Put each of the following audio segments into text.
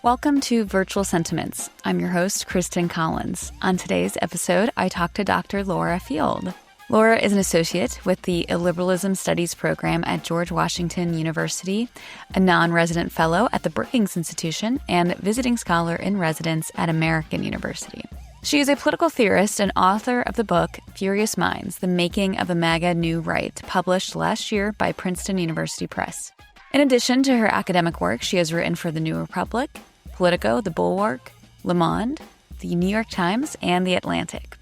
Welcome to Virtual Sentiments. I'm your host, Kristen Collins. On today's episode, I talked to Dr. Laura Field. Laura is an associate with the Illiberalism Studies program at George Washington University, a non-resident fellow at the Brookings Institution, and visiting scholar in residence at American University. She is a political theorist and author of the book Furious Minds, The Making of the MAGA New Right, published last year by Princeton University Press. In addition to her academic work, she has written for The New Republic, Politico, The Bulwark, Le Monde, The New York Times, and The Atlantic.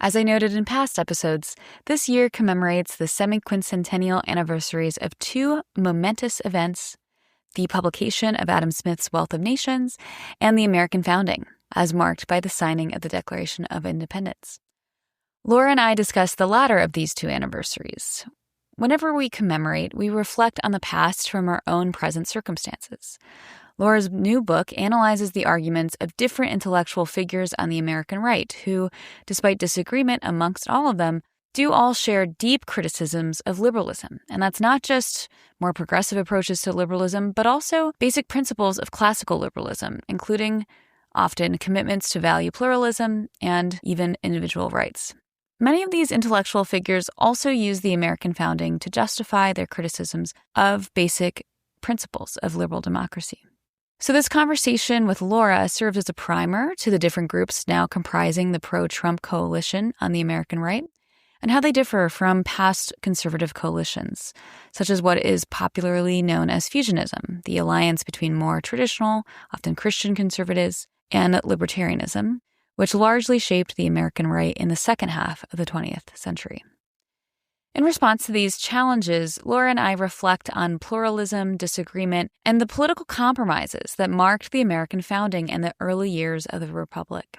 As I noted in past episodes, this year commemorates the semi-quincentennial anniversaries of two momentous events: the publication of Adam Smith's Wealth of Nations and the American founding, as marked by the signing of the Declaration of Independence. Laura and I discussed the latter of these two anniversaries. Whenever we commemorate, we reflect on the past from our own present circumstances. Laura's new book analyzes the arguments of different intellectual figures on the American right who, despite disagreement amongst all of them, do all share deep criticisms of liberalism. And that's not just more progressive approaches to liberalism, but also basic principles of classical liberalism, including often commitments to value pluralism and even individual rights. Many of these intellectual figures also use the American founding to justify their criticisms of basic principles of liberal democracy. So this conversation with Laura serves as a primer to the different groups now comprising the pro-Trump coalition on the American right, and how they differ from past conservative coalitions, such as what is popularly known as fusionism, the alliance between more traditional, often Christian conservatives, and libertarianism, which largely shaped the American right in the second half of the 20th century. In response to these challenges, Laura and I reflect on pluralism, disagreement, and the political compromises that marked the American founding and the early years of the Republic.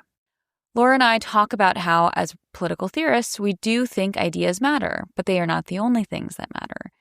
Laura and I talk about how, as political theorists, we do think ideas matter, but they are not the only things that matter.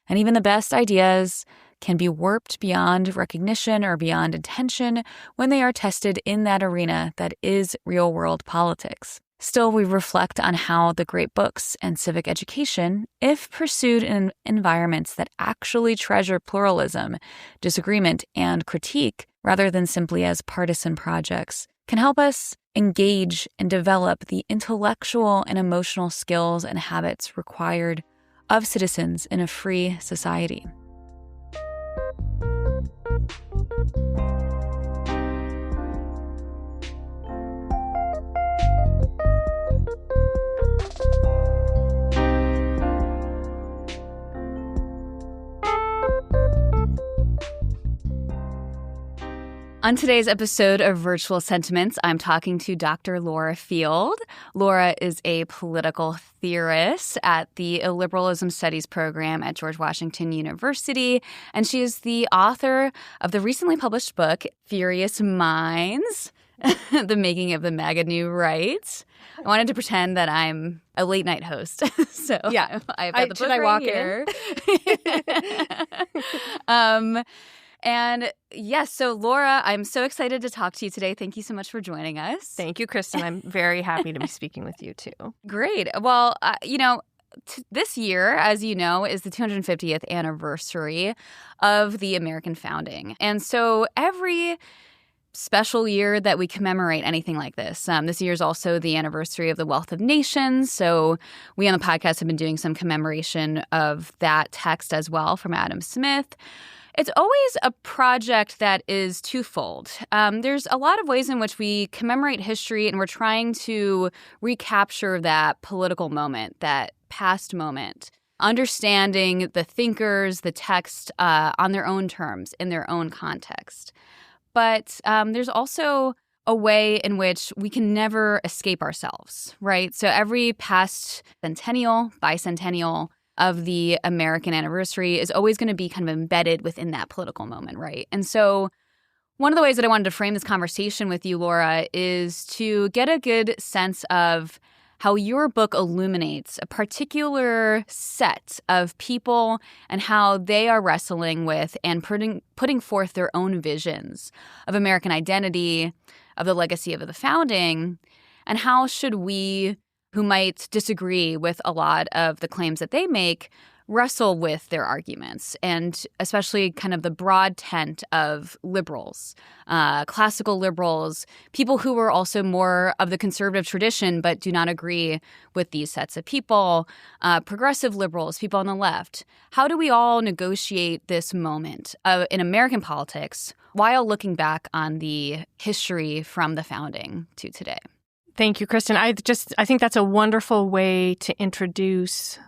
And even the best ideas can be warped beyond recognition or beyond intention when they are tested in that arena that is real-world politics. Still, we reflect on how the great books and civic education, if pursued in environments that actually treasure pluralism, disagreement, and critique, rather than simply as partisan projects, can help us engage and develop the intellectual and emotional skills and habits required of citizens in a free society. On today's episode of Virtual Sentiments, I'm talking to Dr. Laura Field. Laura is a political theorist at the Illiberalism Studies program at George Washington University, and she is the author of the recently published book, Furious Minds, The Making of the MAGA New Right. I wanted to pretend that I'm a late-night host, so yeah, I've got the book right here. And yes, so Laura, I'm so excited to talk to you today. Thank you so much for joining us. Thank you, Kristen. I'm very happy to be speaking with you, too. Great. Well, this year, as you know, is the 250th anniversary of the American founding. And so every special year that we commemorate anything like this. This year is also the anniversary of the Wealth of Nations. So we on the podcast have been doing some commemoration of that text as well from Adam Smith. It's always a project that is twofold. There's a lot of ways in which we commemorate history, and we're trying to recapture that political moment, that past moment, understanding the thinkers, the text on their own terms, in their own context. But there's also a way in which we can never escape ourselves, right? So every past centennial, bicentennial of the American anniversary is always going to be kind of embedded within that political moment, right? And so one of the ways that I wanted to frame this conversation with you, Laura, is to get a good sense of how your book illuminates a particular set of people and how they are wrestling with and putting forth their own visions of American identity, of the legacy of the founding, and how should we, who might disagree with a lot of the claims that they make, wrestle with their arguments, and especially kind of the broad tent of liberals, classical liberals, people who were also more of the conservative tradition but do not agree with these sets of people, progressive liberals, people on the left. How do we all negotiate this moment in American politics while looking back on the history from the founding to today? Thank you, Kristen. I think that's a wonderful way to introduce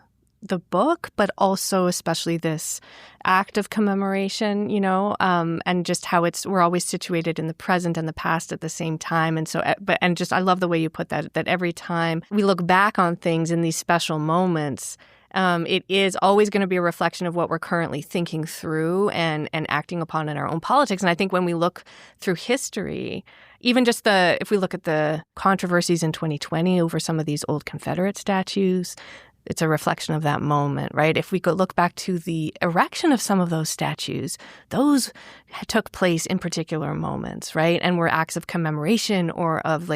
the book, but also especially this act of commemoration, and just how we're always situated in the present and the past at the same time. And so, I love the way you put that every time we look back on things in these special moments, it is always going to be a reflection of what we're currently thinking through and acting upon in our own politics. And I think when we look through history, even just if we look at the controversies in 2020 over some of these old Confederate statues, it's a reflection of that moment, right? If we could look back to the erection of some of those statues, those took place in particular moments, right? And were acts of commemoration or of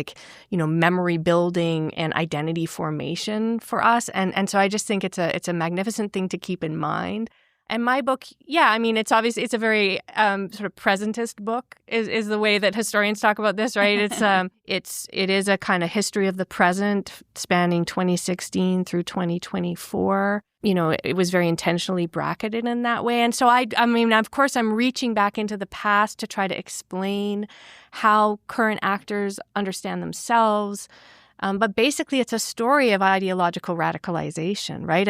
memory building and identity formation for us. And so I just think it's a magnificent thing to keep in mind. And my book, it's obviously, it's a very sort of presentist book is the way that historians talk about this, right? It is a kind of history of the present spanning 2016 through 2024. It was very intentionally bracketed in that way. And so of course, I'm reaching back into the past to try to explain how current actors understand themselves. But basically, it's a story of ideological radicalization, right?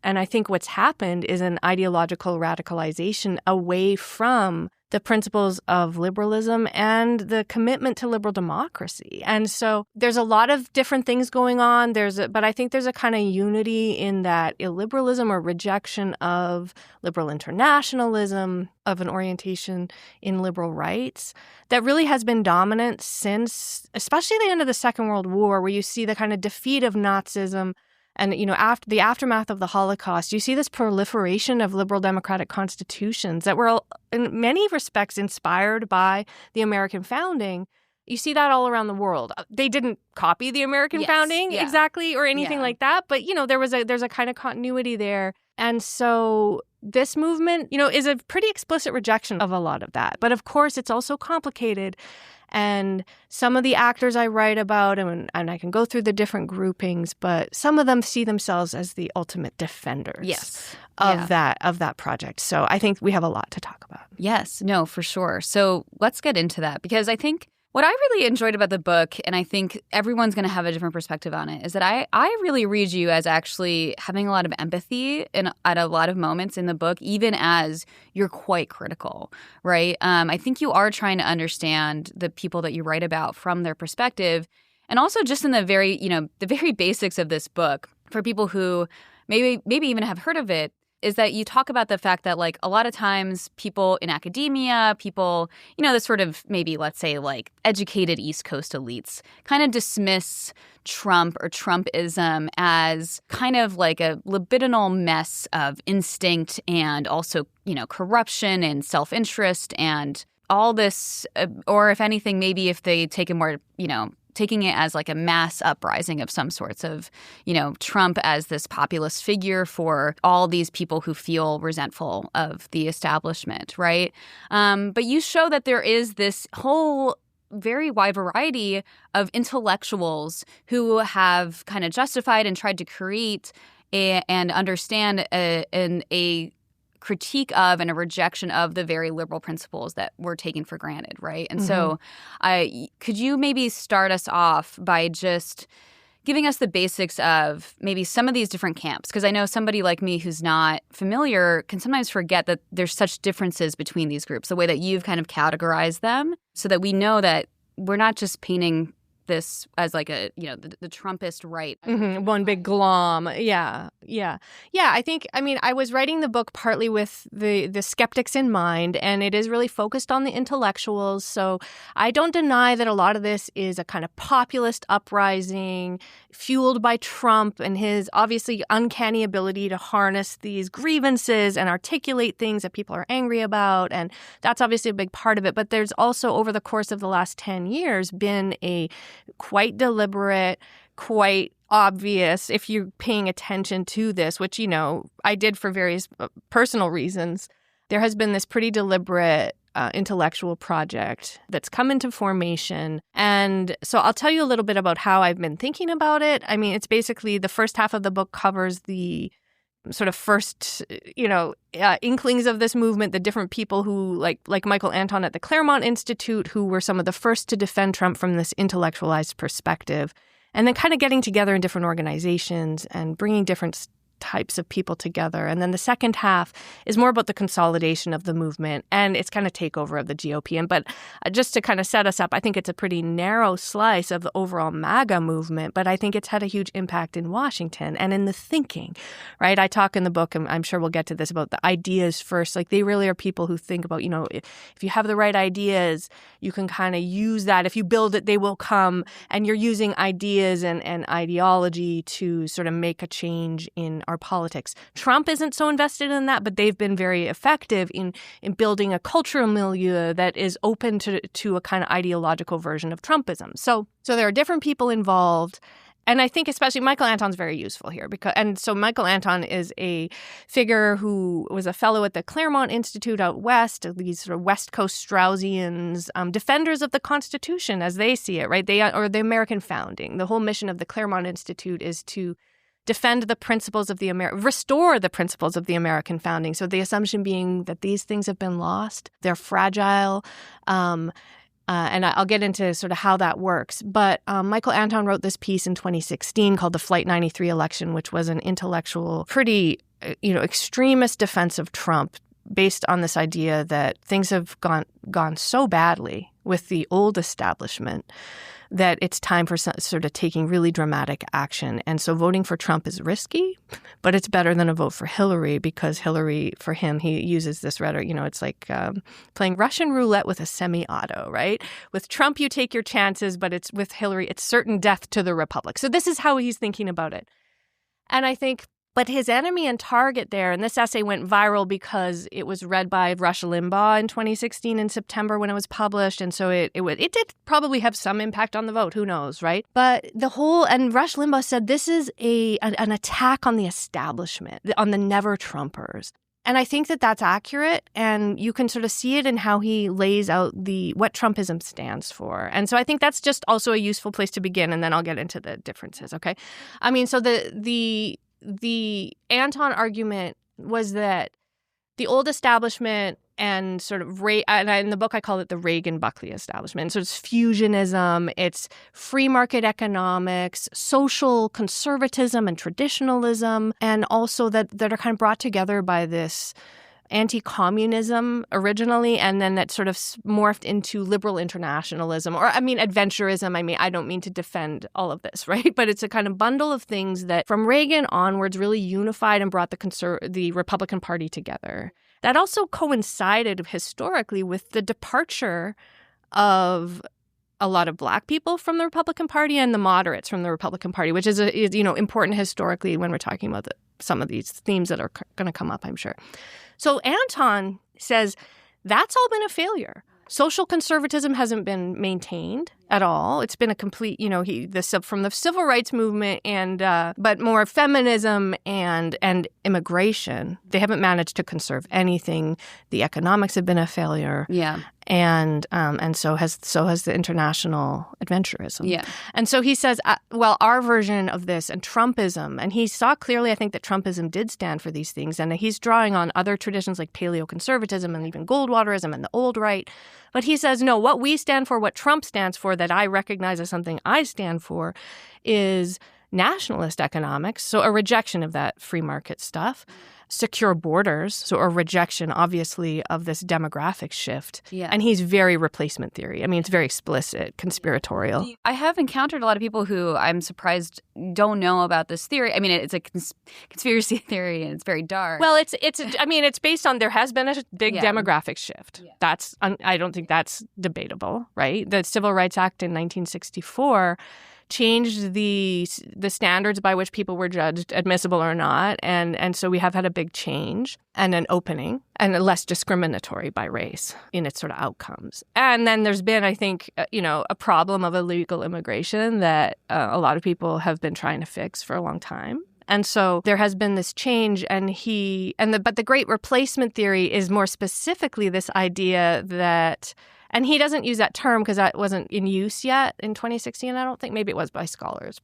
And I think what's happened is an ideological radicalization away from the principles of liberalism and the commitment to liberal democracy. And so there's a lot of different things going on. But I think there's a kind of unity in that illiberalism or rejection of liberal internationalism, of an orientation in liberal rights that really has been dominant since, especially the end of the Second World War, where you see the kind of defeat of Nazism. And, after the aftermath of the Holocaust, you see this proliferation of liberal democratic constitutions that were in many respects inspired by the American founding. You see that all around the world. They didn't copy the American founding exactly or anything like that. But, there's a kind of continuity there. And so this movement, is a pretty explicit rejection of a lot of that. But of course, it's also complicated. And some of the actors I write about, and I can go through the different groupings, but some of them see themselves as the ultimate defenders of that project. So I think we have a lot to talk about. Yes, no, for sure. So let's get into that, because I think what I really enjoyed about the book, and I think everyone's going to have a different perspective on it, is that I really read you as actually having a lot of empathy at a lot of moments in the book, even as you're quite critical, right? I think you are trying to understand the people that you write about from their perspective, and also just in the very basics of this book, for people who maybe even have heard of it, is that you talk about the fact that, a lot of times people in academia, people, the sort of maybe, let's say, educated East Coast elites kind of dismiss Trump or Trumpism as kind of like a libidinal mess of instinct and also, corruption and self-interest and all this, or if anything, maybe if they take a more, taking it as a mass uprising of some sorts of, Trump as this populist figure for all these people who feel resentful of the establishment, right? But you show that there is this whole very wide variety of intellectuals who have kind of justified and tried to create and understand a critique of and a rejection of the very liberal principles that were taken for granted, right? And so could you maybe start us off by just giving us the basics of maybe some of these different camps? Because I know somebody like me who's not familiar can sometimes forget that there's such differences between these groups, the way that you've kind of categorized them, so that we know that we're not just painting this as the Trumpist right. One big glom. Yeah. I think, I was writing the book partly with the skeptics in mind, and it is really focused on the intellectuals. So I don't deny that a lot of this is a kind of populist uprising fueled by Trump and his obviously uncanny ability to harness these grievances and articulate things that people are angry about. And that's obviously a big part of it. But there's also, over the course of the last 10 years, been a quite deliberate, quite obvious if you're paying attention to this, which, you know, I did for various personal reasons. There has been this pretty deliberate intellectual project that's come into formation. And so I'll tell you a little bit about how I've been thinking about it. I mean, it's basically the first half of the book covers the sort of first, inklings of this movement, the different people who, like Michael Anton at the Claremont Institute, who were some of the first to defend Trump from this intellectualized perspective, and then kind of getting together in different organizations and bringing different types of people together. And then the second half is more about the consolidation of the movement and its kind of takeover of the GOP. But just to kind of set us up, I think it's a pretty narrow slice of the overall MAGA movement, but I think it's had a huge impact in Washington and in the thinking, right? I talk in the book, and I'm sure we'll get to this, about the ideas first. Like, they really are people who think about, if you have the right ideas, you can kind of use that. If you build it, they will come. And you're using ideas and ideology to sort of make a change in our politics. Trump isn't so invested in that, but they've been very effective in building a cultural milieu that is open to a kind of ideological version of Trumpism. So there are different people involved. And I think especially Michael Anton's very useful here so Michael Anton is a figure who was a fellow at the Claremont Institute out west, these sort of West Coast Straussians, defenders of the Constitution as they see it, right? Or the American founding. The whole mission of the Claremont Institute is to defend the principles of restore the principles of the American founding. So the assumption being that these things have been lost, they're fragile, and I'll get into sort of how that works. But Michael Anton wrote this piece in 2016 called The Flight 93 Election, which was an intellectual, pretty, extremist defense of Trump based on this idea that things have gone so badly with the old establishment that it's time for sort of taking really dramatic action. And so voting for Trump is risky, but it's better than a vote for Hillary, because Hillary, for him, he uses this rhetoric, it's like playing Russian roulette with a semi-auto, right? With Trump, you take your chances, but it's with Hillary, it's certain death to the republic. So this is how he's thinking about it. And I think, but his enemy and target there, and this essay went viral because it was read by Rush Limbaugh in 2016 in September when it was published. And so it did probably have some impact on the vote. Who knows, right? But and Rush Limbaugh said this is an attack on the establishment, on the never Trumpers. And I think that that's accurate, and you can sort of see it in how he lays out what Trumpism stands for. And so I think that's just also a useful place to begin, and then I'll get into the differences, okay? I mean, so the Anton argument was that the old establishment and sort of and in the book I call it the Reagan-Buckley establishment. So it's fusionism, it's free market economics, social conservatism and traditionalism, and also that are kind of brought together by this anti-communism originally, and then that sort of morphed into liberal internationalism, or adventurism. I don't mean to defend all of this, right? But it's a kind of bundle of things that from Reagan onwards really unified and brought the Republican Party together. That also coincided historically with the departure of a lot of Black people from the Republican Party and the moderates from the Republican Party, which is important historically when we're talking about some of these themes that are going to come up, I'm sure. So Anton says that's all been a failure. Social conservatism hasn't been maintained at all. It's been a complete, from the civil rights movement but more feminism and immigration. They haven't managed to conserve anything. The economics have been a failure. Yeah. And so has the international adventurism. Yeah. And so he says, our version of this and Trumpism, and he saw clearly, I think, that Trumpism did stand for these things, and he's drawing on other traditions like paleoconservatism and even Goldwaterism and the old right. But he says, no, what we stand for, what Trump stands for, that I recognize as something I stand for, is nationalist economics, so a rejection of that free market stuff. Secure borders, so a rejection, obviously, of this demographic shift. Yeah. And he's very replacement theory. It's very explicit, conspiratorial. I have encountered a lot of people who I'm surprised don't know about this theory. It's a conspiracy theory, and it's very dark. Well, it's based on, there has been a big demographic shift. Yeah. I don't think that's debatable, right? The Civil Rights Act in 1964 changed the standards by which people were judged admissible or not. And so we have had a big change and an opening and a less discriminatory by race in its sort of outcomes. And then there's been, I think, a problem of illegal immigration that a lot of people have been trying to fix for a long time. And so there has been this change, but the Great Replacement theory is more specifically this idea that, and he doesn't use that term because that wasn't in use yet in 2016, I don't think. Maybe it was by scholars,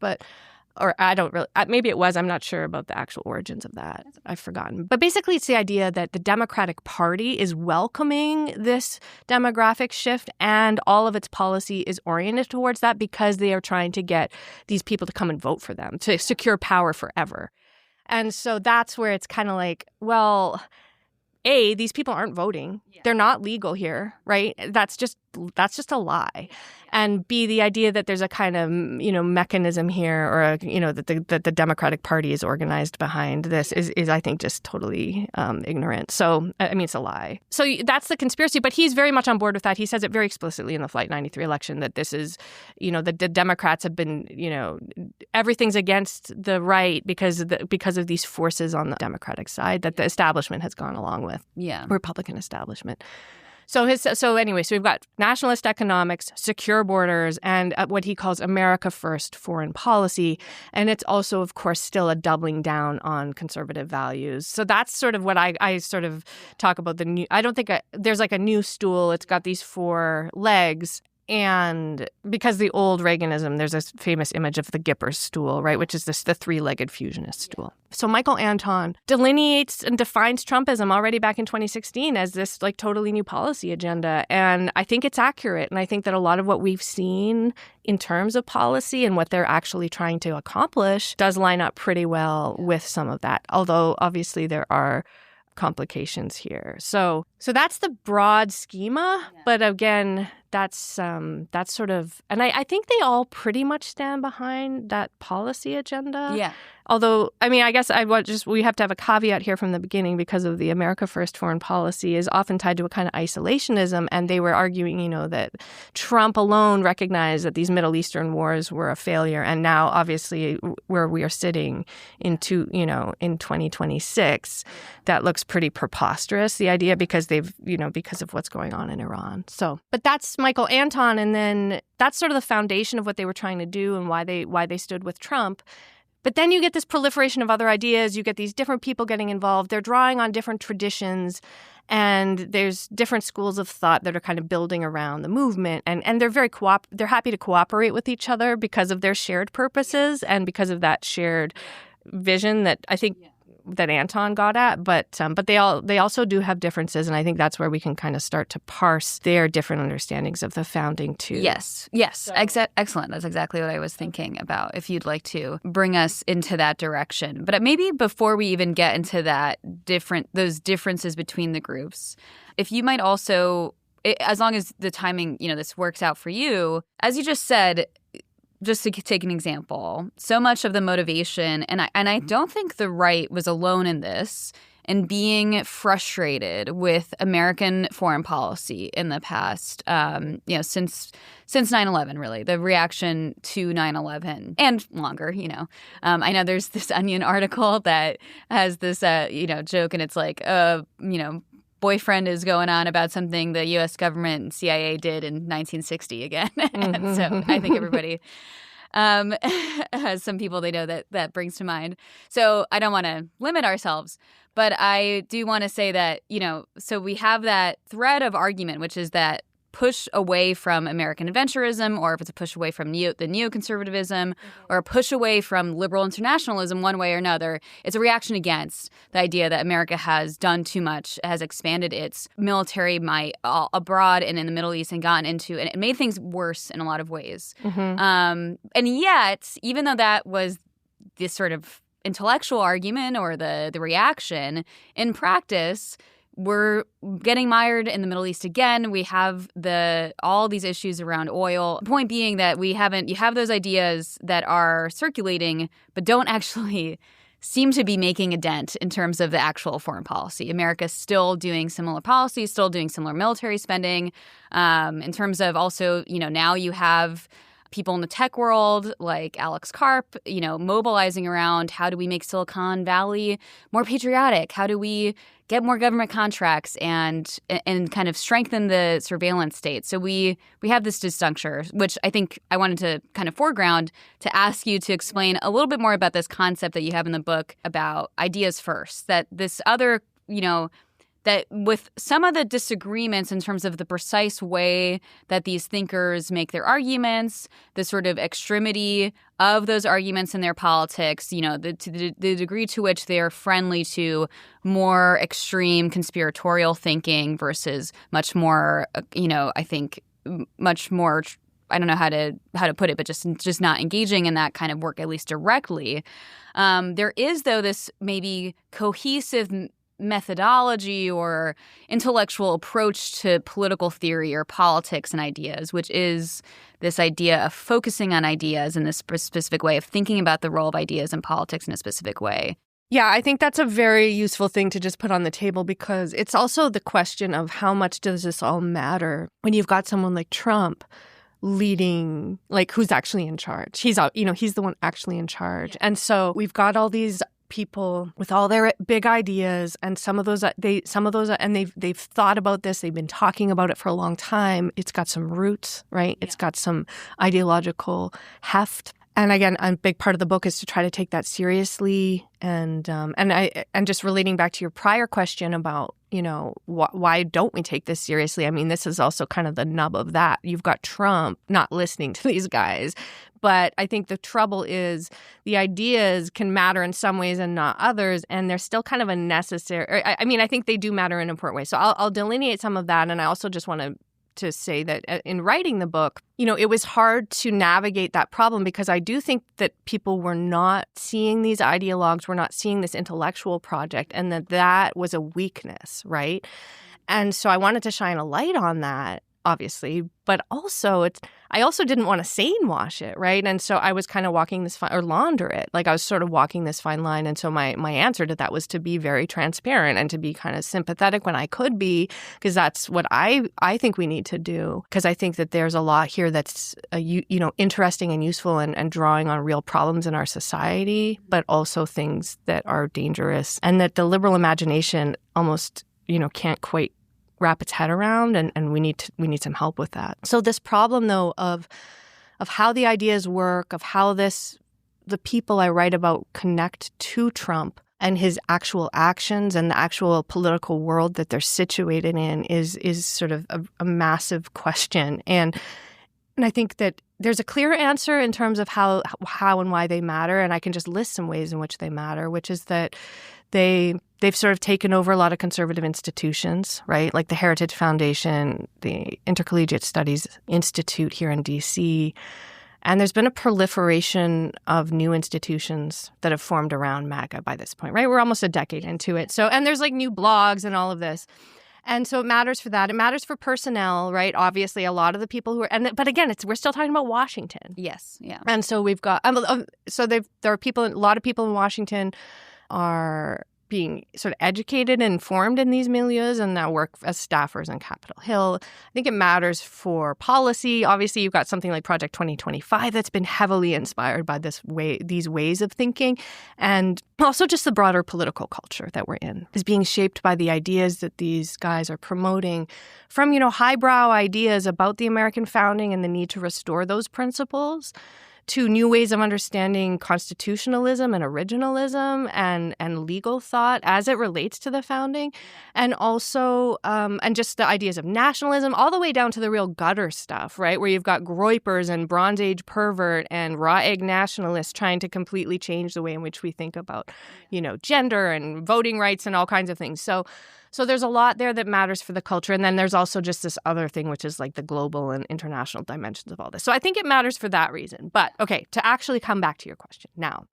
maybe it was. I'm not sure about the actual origins of that. I've forgotten. But basically, it's the idea that the Democratic Party is welcoming this demographic shift, and all of its policy is oriented towards that because they are trying to get these people to come and vote for them, to secure power forever. And so that's where it's kind of like, well, A, these people aren't voting. Yeah. They're not legal here, right? That's just a lie. Yeah. And B, the idea that there's a kind of, mechanism here, or, that the Democratic Party is organized behind this is I think, just totally ignorant. So, I mean, it's a lie. So that's the conspiracy. But he's very much on board with that. He says it very explicitly in the Flight 93 election that this is, the Democrats have been, everything's against the right because of these forces on the Democratic side that the establishment has gone along with. Yeah. Republican establishment. So we've got nationalist economics, secure borders, and what he calls America First foreign policy. And it's also, of course, still a doubling down on conservative values. So that's sort of what I sort of talk about I don't think there's like a new stool. It's got these four legs. And because the old Reaganism, there's this famous image of the Gipper's stool, right, which is the three-legged fusionist stool. So Michael Anton delineates and defines Trumpism already back in 2016 as this like totally new policy agenda. And I think it's accurate. And I think that a lot of what we've seen in terms of policy and what they're actually trying to accomplish does line up pretty well with some of that. Although obviously there are complications here. So that's the broad schema. Yeah. But again, that's sort of, and I think they all pretty much stand behind that policy agenda. Yeah. Although, I mean, I guess we have to have a caveat here from the beginning because of the America First foreign policy is often tied to a kind of isolationism. And they were arguing, that Trump alone recognized that these Middle Eastern wars were a failure. And now, obviously, where we are sitting in 2026, that looks pretty preposterous, the idea, because because of what's going on in Iran. So, but that's Michael Anton. And then that's sort of the foundation of what they were trying to do and why they stood with Trump. But then you get this proliferation of other ideas. You get these different people getting involved. They're drawing on different traditions. And there's different schools of thought that are kind of building around the movement. And they're they're happy to cooperate with each other because of their shared purposes and because of that shared vision that I think that Anton got at. But they also do have differences. And I think that's where we can kind of start to parse their different understandings of the founding too. Yes. So. Excellent. That's exactly what I was thinking about, if you'd like to bring us into that direction. But maybe before we even get into those differences between the groups, if you might also, as long as the timing, this works out for you, as you just said, just to take an example, so much of the motivation, and I don't think the right was alone in this, in being frustrated with American foreign policy in the past, since 9/11, really, the reaction to 9/11 and longer, I know there's this Onion article that has this, joke, and it's like, boyfriend is going on about something the U.S. government and CIA did in 1960 again. And so I think everybody has some people they know that brings to mind. So I don't want to limit ourselves, but I do want to say that, so we have that thread of argument, which is that push away from American adventurism, or if it's a push away from the neoconservatism, or a push away from liberal internationalism one way or another, it's a reaction against the idea that America has done too much, has expanded its military might abroad and in the Middle East and it made things worse in a lot of ways. Mm-hmm. And yet, even though that was this sort of intellectual argument or the reaction, in practice, we're getting mired in the Middle East again. We have all these issues around oil. The point being that you have those ideas that are circulating, but don't actually seem to be making a dent in terms of the actual foreign policy. America's still doing similar policies, still doing similar military spending. In terms of also, now you have people in the tech world like Alex Karp, mobilizing around how do we make Silicon Valley more patriotic? How do we get more government contracts and kind of strengthen the surveillance state? So we have this disjuncture, which I think I wanted to kind of foreground to ask you to explain a little bit more about this concept that you have in the book about ideas first, that this other, that with some of the disagreements in terms of the precise way that these thinkers make their arguments, the sort of extremity of those arguments in their politics, the degree to which they are friendly to more extreme conspiratorial thinking versus much more, I think much more, I don't know how to put it, but just not engaging in that kind of work, at least directly. There is, though, this maybe cohesive methodology or intellectual approach to political theory or politics and ideas, which is this idea of focusing on ideas in this specific way, of thinking about the role of ideas in politics in a specific way. Yeah, I think that's a very useful thing to just put on the table, because it's also the question of how much does this all matter when you've got someone like Trump leading, like, who's actually in charge. He's the one actually in charge. Yeah. And so we've got all these people with all their big ideas, and some of those and they've thought about this, they've been talking about it for a long time. It's got some roots, right? Yeah. It's got some ideological heft. And again, a big part of the book is to try to take that seriously. And just relating back to your prior question about, why don't we take this seriously? I mean, this is also kind of the nub of that. You've got Trump not listening to these guys. But I think the trouble is the ideas can matter in some ways and not others, and they're still kind of a necessary. I think they do matter in important ways. So I'll delineate some of that, and I also just want to say that in writing the book, it was hard to navigate that problem, because I do think that people were not seeing these ideologues, were not seeing this intellectual project, and that was a weakness, right? And so I wanted to shine a light on that, obviously, but also I also didn't want to sane wash it, right? And so I was kind of walking this or launder it. Like, I was sort of walking this fine line. And so my answer to that was to be very transparent and to be kind of sympathetic when I could be, because that's what I think we need to do. Because I think that there's a lot here that's interesting and useful and drawing on real problems in our society, but also things that are dangerous, and that the liberal imagination almost can't quite wrap its head around, and we need some help with that. So this problem, though, of how the ideas work, of how the people I write about connect to Trump and his actual actions and the actual political world that they're situated in is sort of a massive question. And I think that there's a clear answer in terms of how and why they matter, and I can just list some ways in which they matter, which is that they've sort of taken over a lot of conservative institutions, right? Like the Heritage Foundation, the Intercollegiate Studies Institute here in D.C., and there's been a proliferation of new institutions that have formed around MAGA by this point, right? We're almost a decade into it. So, and there's like new blogs and all of this. And so it matters for that. It matters for personnel, right? Obviously, a lot of the people who are, but again, we're still talking about Washington. Yes, yeah. And so we've got, there are people, a lot of people in Washington are being sort of educated and informed in these milieus and now work as staffers on Capitol Hill. I think it matters for policy. Obviously, you've got something like Project 2025 that's been heavily inspired by these ways of thinking. And also just the broader political culture that we're in is being shaped by the ideas that these guys are promoting, from, highbrow ideas about the American founding and the need to restore those principles, to new ways of understanding constitutionalism and originalism and legal thought as it relates to the founding, and also and just the ideas of nationalism, all the way down to the real gutter stuff, right, where you've got groypers and Bronze Age pervert and raw egg nationalists trying to completely change the way in which we think about, gender and voting rights and all kinds of things. So there's a lot there that matters for the culture. And then there's also just this other thing, which is like the global and international dimensions of all this. So I think it matters for that reason. But okay, to actually come back to your question now,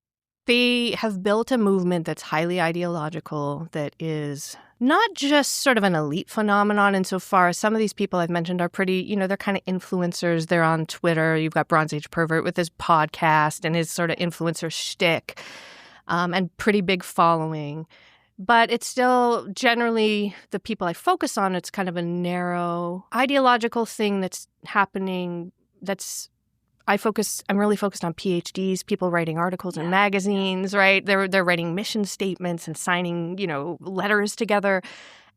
they have built a movement that's highly ideological, that is not just sort of an elite phenomenon insofar as some of these people I've mentioned are pretty, they're kind of influencers. They're on Twitter. You've got Bronze Age Pervert with his podcast and his sort of influencer shtick, and pretty big following. But it's still generally the people I focus on. It's kind of a narrow ideological thing that's happening that's I'm really focused on PhDs, people writing articles in magazines, right? They're writing mission statements and signing, letters together.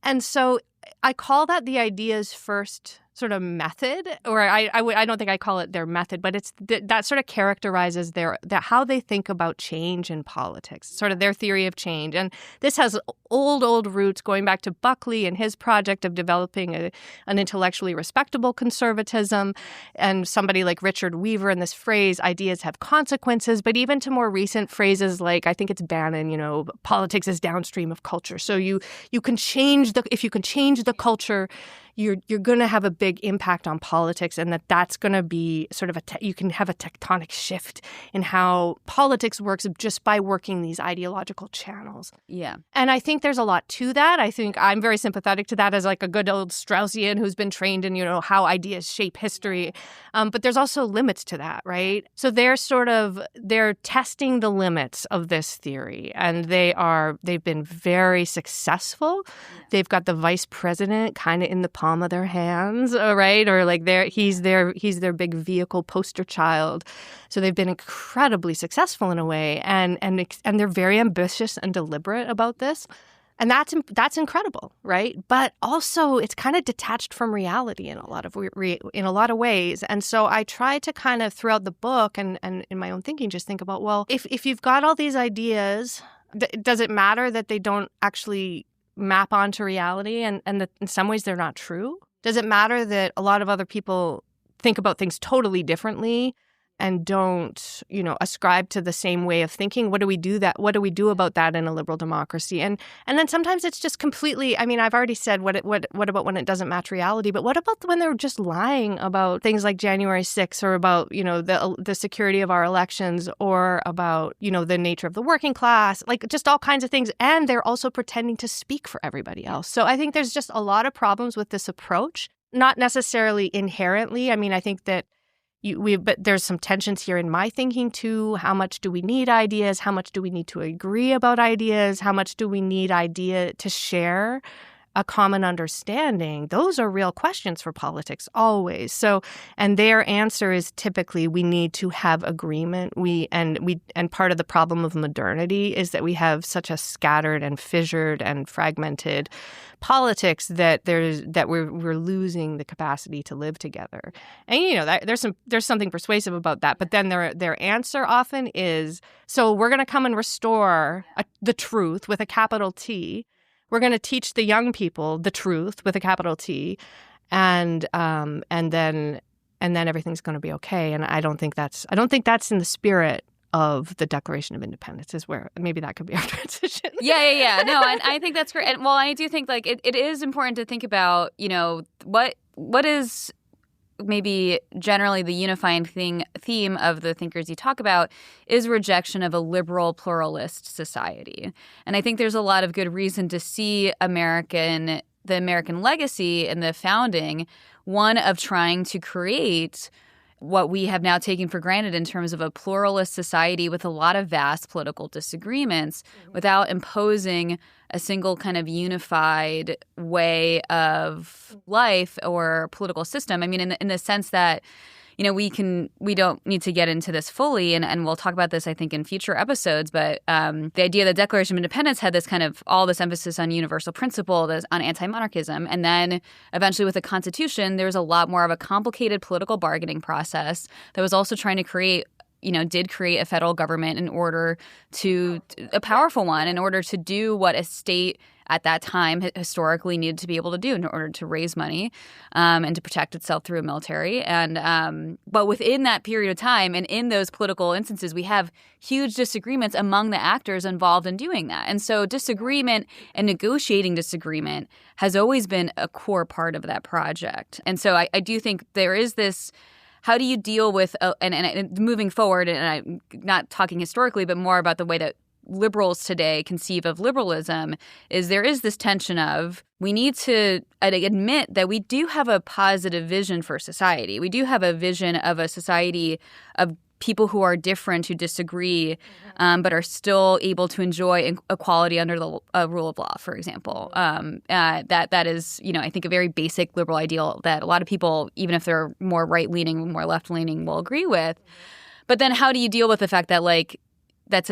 And so I call that the ideas first sort of method, or I don't think I call it their method, but it's that sort of characterizes how they think about change in politics, sort of their theory of change. And this has old roots going back to Buckley and his project of developing an intellectually respectable conservatism, and somebody like Richard Weaver and this phrase, ideas have consequences, but even to more recent phrases like, I think it's Bannon, politics is downstream of culture. So you can change if you can change the culture, you're going to have a big impact on politics, and that's going to be sort of you can have a tectonic shift in how politics works just by working these ideological channels. Yeah. And I think there's a lot to that. I think I'm very sympathetic to that as like a good old Straussian who's been trained in, how ideas shape history. But there's also limits to that, right? So they're testing the limits of this theory, and they've been very successful. They've got the vice president kind of in the palm of their hands, right? Or like he's their big vehicle poster child. So they've been incredibly successful in a way, and they're very ambitious and deliberate about this. And that's incredible, right? But also it's kind of detached from reality in a lot of ways. And so I try to kind of throughout the book and in my own thinking just think about, well, if you've got all these ideas, does it matter that they don't actually map onto reality and that in some ways they're not true? Does it matter that a lot of other people think about things totally differently and don't, ascribe to the same way of thinking? What do we do about that in a liberal democracy? And then sometimes it's just completely, I've already said what about when it doesn't match reality, but what about when they're just lying about things like January 6th or about, the security of our elections or about, the nature of the working class, like just all kinds of things. And they're also pretending to speak for everybody else. So I think there's just a lot of problems with this approach, not necessarily inherently. I think that but there's some tensions here in my thinking too. How much do we need ideas? How much do we need to agree about ideas? How much do we need to share a common understanding? Those are real questions for politics always. So, and their answer is typically we need to have agreement. And part of the problem of modernity is that we have such a scattered and fissured and fragmented politics that we're losing the capacity to live together. And there's something persuasive about that. But then their answer often is, so we're going to come and restore the truth with a capital T. We're going to teach the young people the truth with a capital T, and then everything's going to be okay. And I don't think that's in the spirit of the Declaration of Independence, is where maybe that could be our transition. Yeah. No, and I think that's great. And well, I do think like it is important to think about, what is maybe generally the unifying theme of the thinkers you talk about is rejection of a liberal pluralist society. And I think there's a lot of good reason to see the American legacy in the founding, one of trying to create what we have now taken for granted in terms of a pluralist society with a lot of vast political disagreements without imposing a single kind of unified way of life or political system. In the sense that, we don't need to get into this fully, and we'll talk about this, I think, in future episodes, but the idea that the Declaration of Independence had this kind of all this emphasis on universal principle, on anti-monarchism, and then eventually with the Constitution, there was a lot more of a complicated political bargaining process that was also trying to create a federal government a powerful one, in order to do what a state at that time historically needed to be able to do in order to raise money and to protect itself through a military. And but within that period of time and in those political instances, we have huge disagreements among the actors involved in doing that. And so disagreement and negotiating disagreement has always been a core part of that project. And so I do think there is this. How do you deal with and moving forward, and I'm not talking historically, but more about the way that liberals today conceive of liberalism, is there is this tension of we need to admit that we do have a positive vision for society. We do have a vision of a society of people who are different, who disagree, but are still able to enjoy equality under the rule of law, for example. That is, I think a very basic liberal ideal that a lot of people, even if they're more right-leaning, more left-leaning, will agree with. But then how do you deal with the fact that, like, that's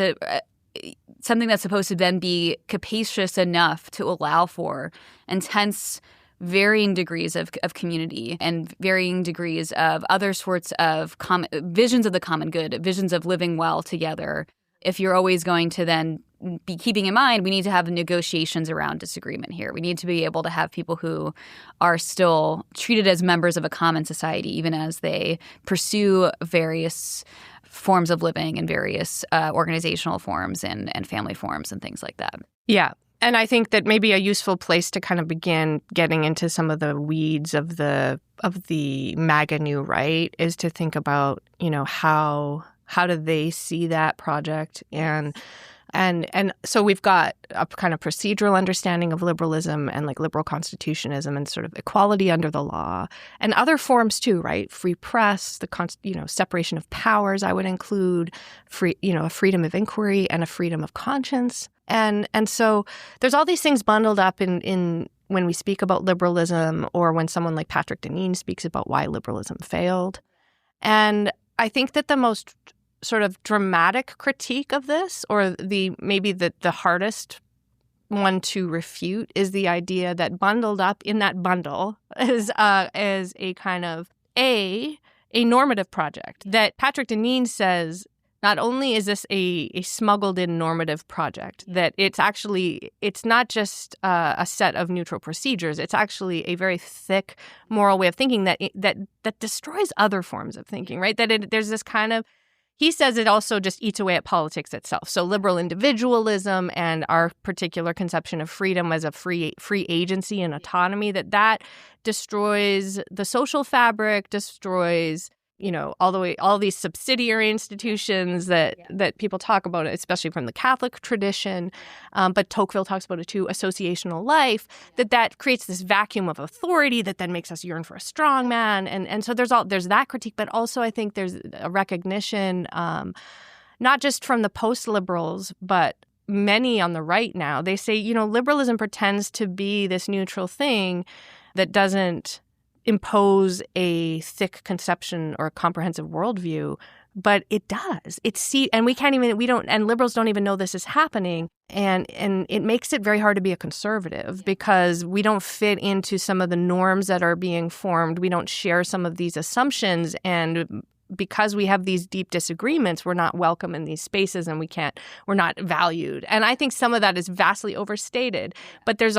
something that's supposed to then be capacious enough to allow for intense varying degrees of community and varying degrees of other sorts of visions of the common good, visions of living well together. If you're always going to then be keeping in mind, we need to have negotiations around disagreement here. We need to be able to have people who are still treated as members of a common society, even as they pursue various forms of living and various organizational forms and family forms and things like that. Yeah. And I think that maybe a useful place to kind of begin getting into some of the weeds of the MAGA New Right is to think about, how do they see that project, and so we've got a kind of procedural understanding of liberalism and like liberal constitutionalism and sort of equality under the law and other forms too, right? Free press, separation of powers. I would include a freedom of inquiry and a freedom of conscience. And so there's all these things bundled up in when we speak about liberalism, or when someone like Patrick Deneen speaks about why liberalism failed. And I think that the most sort of dramatic critique of this, or maybe the hardest one to refute, is the idea that bundled up in that bundle is a kind of a normative project that Patrick Deneen says. Not only is this a smuggled-in normative project, that it's not just a set of neutral procedures. It's actually a very thick moral way of thinking that destroys other forms of thinking, right? There's this kind of, he says it also just eats away at politics itself. So liberal individualism and our particular conception of freedom as a free agency and autonomy, that destroys the social fabric, destroys all these subsidiary institutions that people talk about, especially from the Catholic tradition. But Tocqueville talks about it too, associational life, that creates this vacuum of authority that then makes us yearn for a strong man. And so there's that critique, but also I think there's a recognition, not just from the post-liberals, but many on the right now. They say, liberalism pretends to be this neutral thing that doesn't impose a thick conception or a comprehensive worldview, but it does. And liberals don't even know this is happening. And it makes it very hard to be a conservative because we don't fit into some of the norms that are being formed. We don't share some of these assumptions, and because we have these deep disagreements, we're not welcome in these spaces, and we're not valued. And I think some of that is vastly overstated, but there's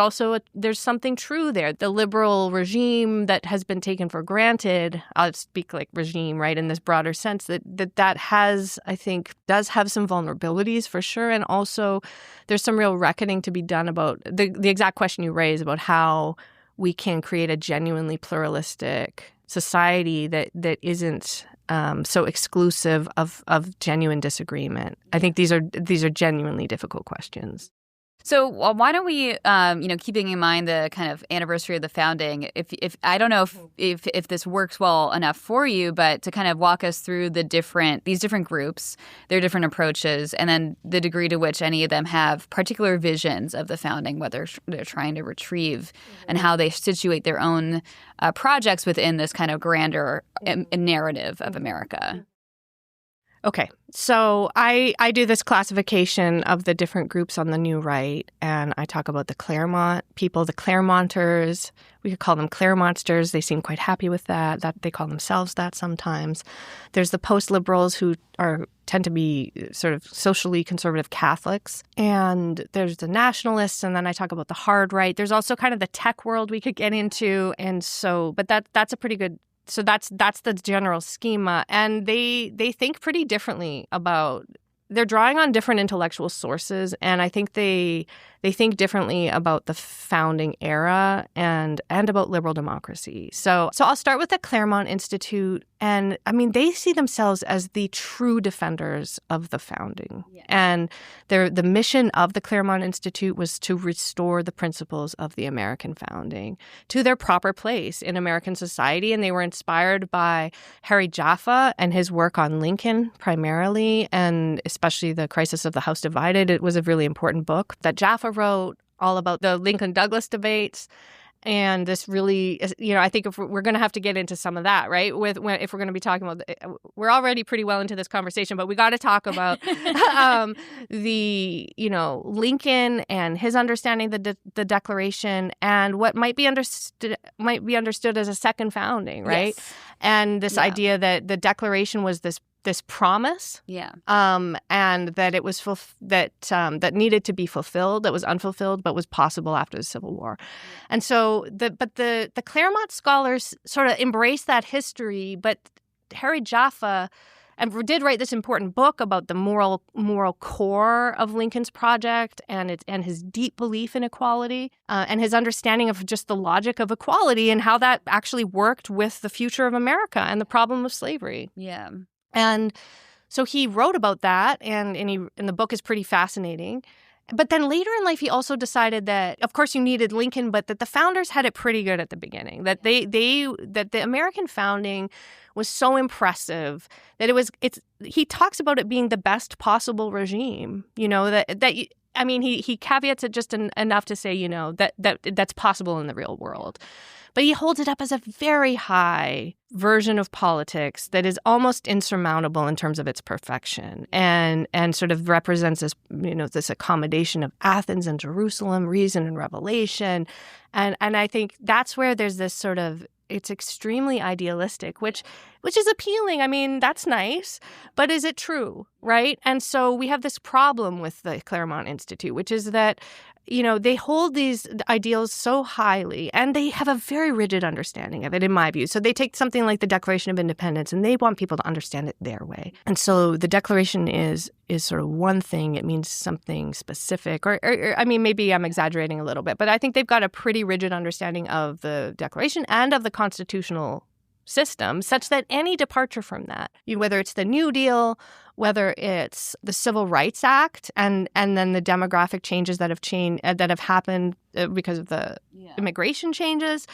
something true there. The liberal regime that has been taken for granted, I'll speak like regime, right, in this broader sense, that has, I think, does have some vulnerabilities for sure. And also there's some real reckoning to be done about the exact question you raise about how we can create a genuinely pluralistic society that isn't so exclusive of genuine disagreement. I think these are genuinely difficult questions. So why don't we, keeping in mind the kind of anniversary of the founding, if I don't know if this works well enough for you, but to kind of walk us through these different groups, their different approaches, and then the degree to which any of them have particular visions of the founding, whether they're trying to retrieve, and how they situate their own projects within this kind of grander narrative of America. Okay, so I do this classification of the different groups on the New Right, and I talk about the Claremont people, the Claremonters. We could call them Claremontsters. They seem quite happy with that they call themselves that sometimes. There's the post-liberals who tend to be sort of socially conservative Catholics, and there's the nationalists, and then I talk about the hard right. There's also kind of the tech world we could get into, and so, but that's a pretty good. So that's the general schema, and they think pretty differently about they're drawing on different intellectual sources, and I think they think differently about the founding era and about liberal democracy. So I'll start with the Claremont Institute, and I mean they see themselves as the true defenders of the founding. Yeah. And the mission of the Claremont Institute was to restore the principles of the American founding to their proper place in American society, and they were inspired by Harry Jaffa and his work on Lincoln primarily, and especially The Crisis of the House Divided. It was a really important book that Jaffa wrote, all about the Lincoln-Douglas debates. And this really, I think if we're going to have to get into some of that, right? If we're going to be talking about, we're already pretty well into this conversation, but we got to talk about Lincoln and his understanding the Declaration and what might be understood as a second founding, right? Yes. And this idea that the Declaration was this promise, and that it was that needed to be fulfilled, that was unfulfilled, but was possible after the Civil War. And so, the Claremont scholars sort of embrace that history, but Harry Jaffa did write this important book about the moral core of Lincoln's project and his deep belief in equality and his understanding of just the logic of equality and how that actually worked with the future of America and the problem of slavery. Yeah. And so he wrote about that, and the book is pretty fascinating. But then later in life, he also decided that, of course, you needed Lincoln, but that the founders had it pretty good at the beginning. That that the American founding was so impressive that he talks about it being the best possible regime. He caveats it just enough to say, that's possible in the real world. But he holds it up as a very high version of politics that is almost insurmountable in terms of its perfection, and sort of represents this, this accommodation of Athens and Jerusalem, reason and revelation. And I think that's where there's this sort of, it's extremely idealistic, which is appealing. I mean, that's nice, but is it true, right? And so we have this problem with the Claremont Institute, which is that, they hold these ideals so highly, and they have a very rigid understanding of it, in my view. So they take something like the Declaration of Independence, and they want people to understand it their way. And so the Declaration is sort of one thing. It means something specific, or I mean, maybe I'm exaggerating a little bit, but I think they've got a pretty rigid understanding of the Declaration and of the constitutional system, such that any departure from that, whether it's the New Deal, whether it's the Civil Rights Act, and then the demographic changes that have happened because of the immigration changes,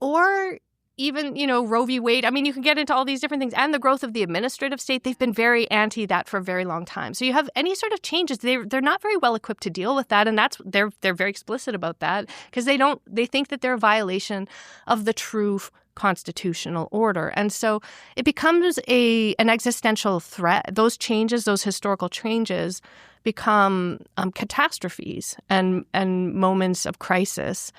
or even, Roe v. Wade. I mean, you can get into all these different things, and the growth of the administrative state. They've been very anti that for a very long time. So you have any sort of changes, they're not very well equipped to deal with that, and they're very explicit about that, because they think that they're a violation of the true constitutional order. And so it becomes an existential threat. Those changes, those historical changes, become catastrophes and moments of crisis,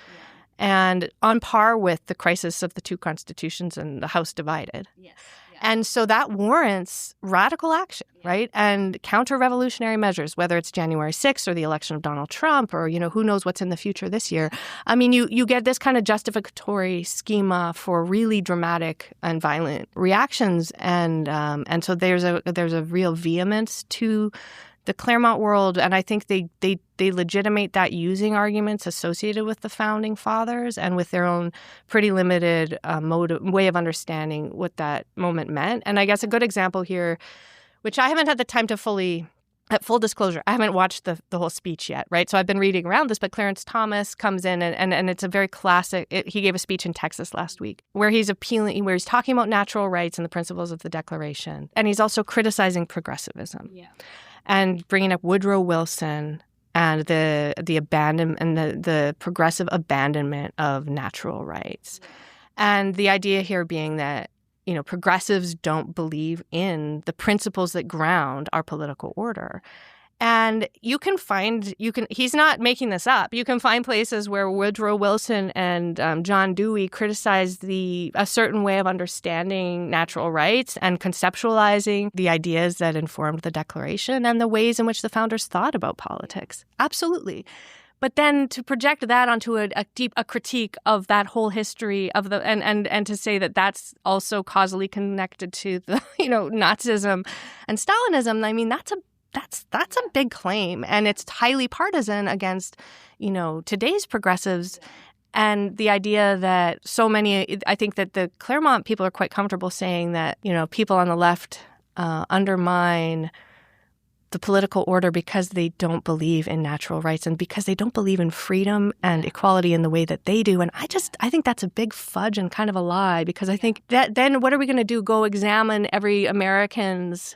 and on par with the crisis of the two constitutions and the House divided. Yes. And so that warrants radical action, right? And counter-revolutionary measures, whether it's January 6th or the election of Donald Trump, or, who knows what's in the future this year. I mean, you get this kind of justificatory schema for really dramatic and violent reactions. And so there's a real vehemence to the Claremont world, and I think they legitimate that using arguments associated with the founding fathers and with their own pretty limited way of understanding what that moment meant. And I guess a good example here, which I haven't had the time to at full disclosure, I haven't watched the whole speech yet, right? So I've been reading around this, but Clarence Thomas comes in and it's a very classic. He gave a speech in Texas last week where he's talking about natural rights and the principles of the Declaration, and he's also criticizing progressivism. Yeah. And bringing up Woodrow Wilson and the abandonment and the progressive abandonment of natural rights. And the idea here being that, progressives don't believe in the principles that ground our political order. And he's not making this up. You can find places where Woodrow Wilson and John Dewey criticized a certain way of understanding natural rights and conceptualizing the ideas that informed the Declaration and the ways in which the founders thought about politics. Absolutely. But then to project that onto a critique of that whole history of and to say that that's also causally connected to the Nazism and Stalinism, I mean, that's a big claim, and it's highly partisan against, today's progressives. And the idea that I think that the Claremont people are quite comfortable saying that, people on the left undermine the political order because they don't believe in natural rights and because they don't believe in freedom and equality in the way that they do. And I think that's a big fudge and kind of a lie, because I think that then what are we going to do? Go examine every American's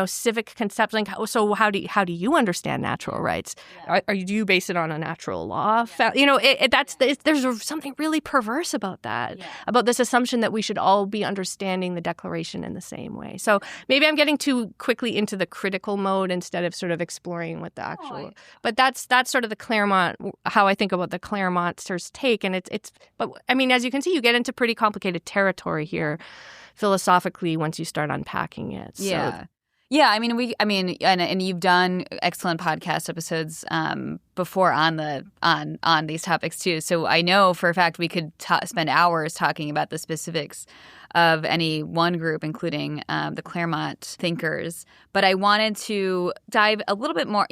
civic conception. So how do you understand natural rights? Yeah. Do you base it on a natural law? Yeah. There's something really perverse about that, about this assumption that we should all be understanding the Declaration in the same way. So maybe I'm getting too quickly into the critical mode instead of sort of exploring what the actual. But that's sort of the Claremont, how I think about the Claremonters' take, and it's. But I mean, as you can see, you get into pretty complicated territory here, philosophically, once you start unpacking it. Yeah. Yeah, and you've done excellent podcast episodes before on these topics too. So I know for a fact we could spend hours talking about the specifics of any one group, including the Claremont thinkers. But I wanted to dive a little bit more,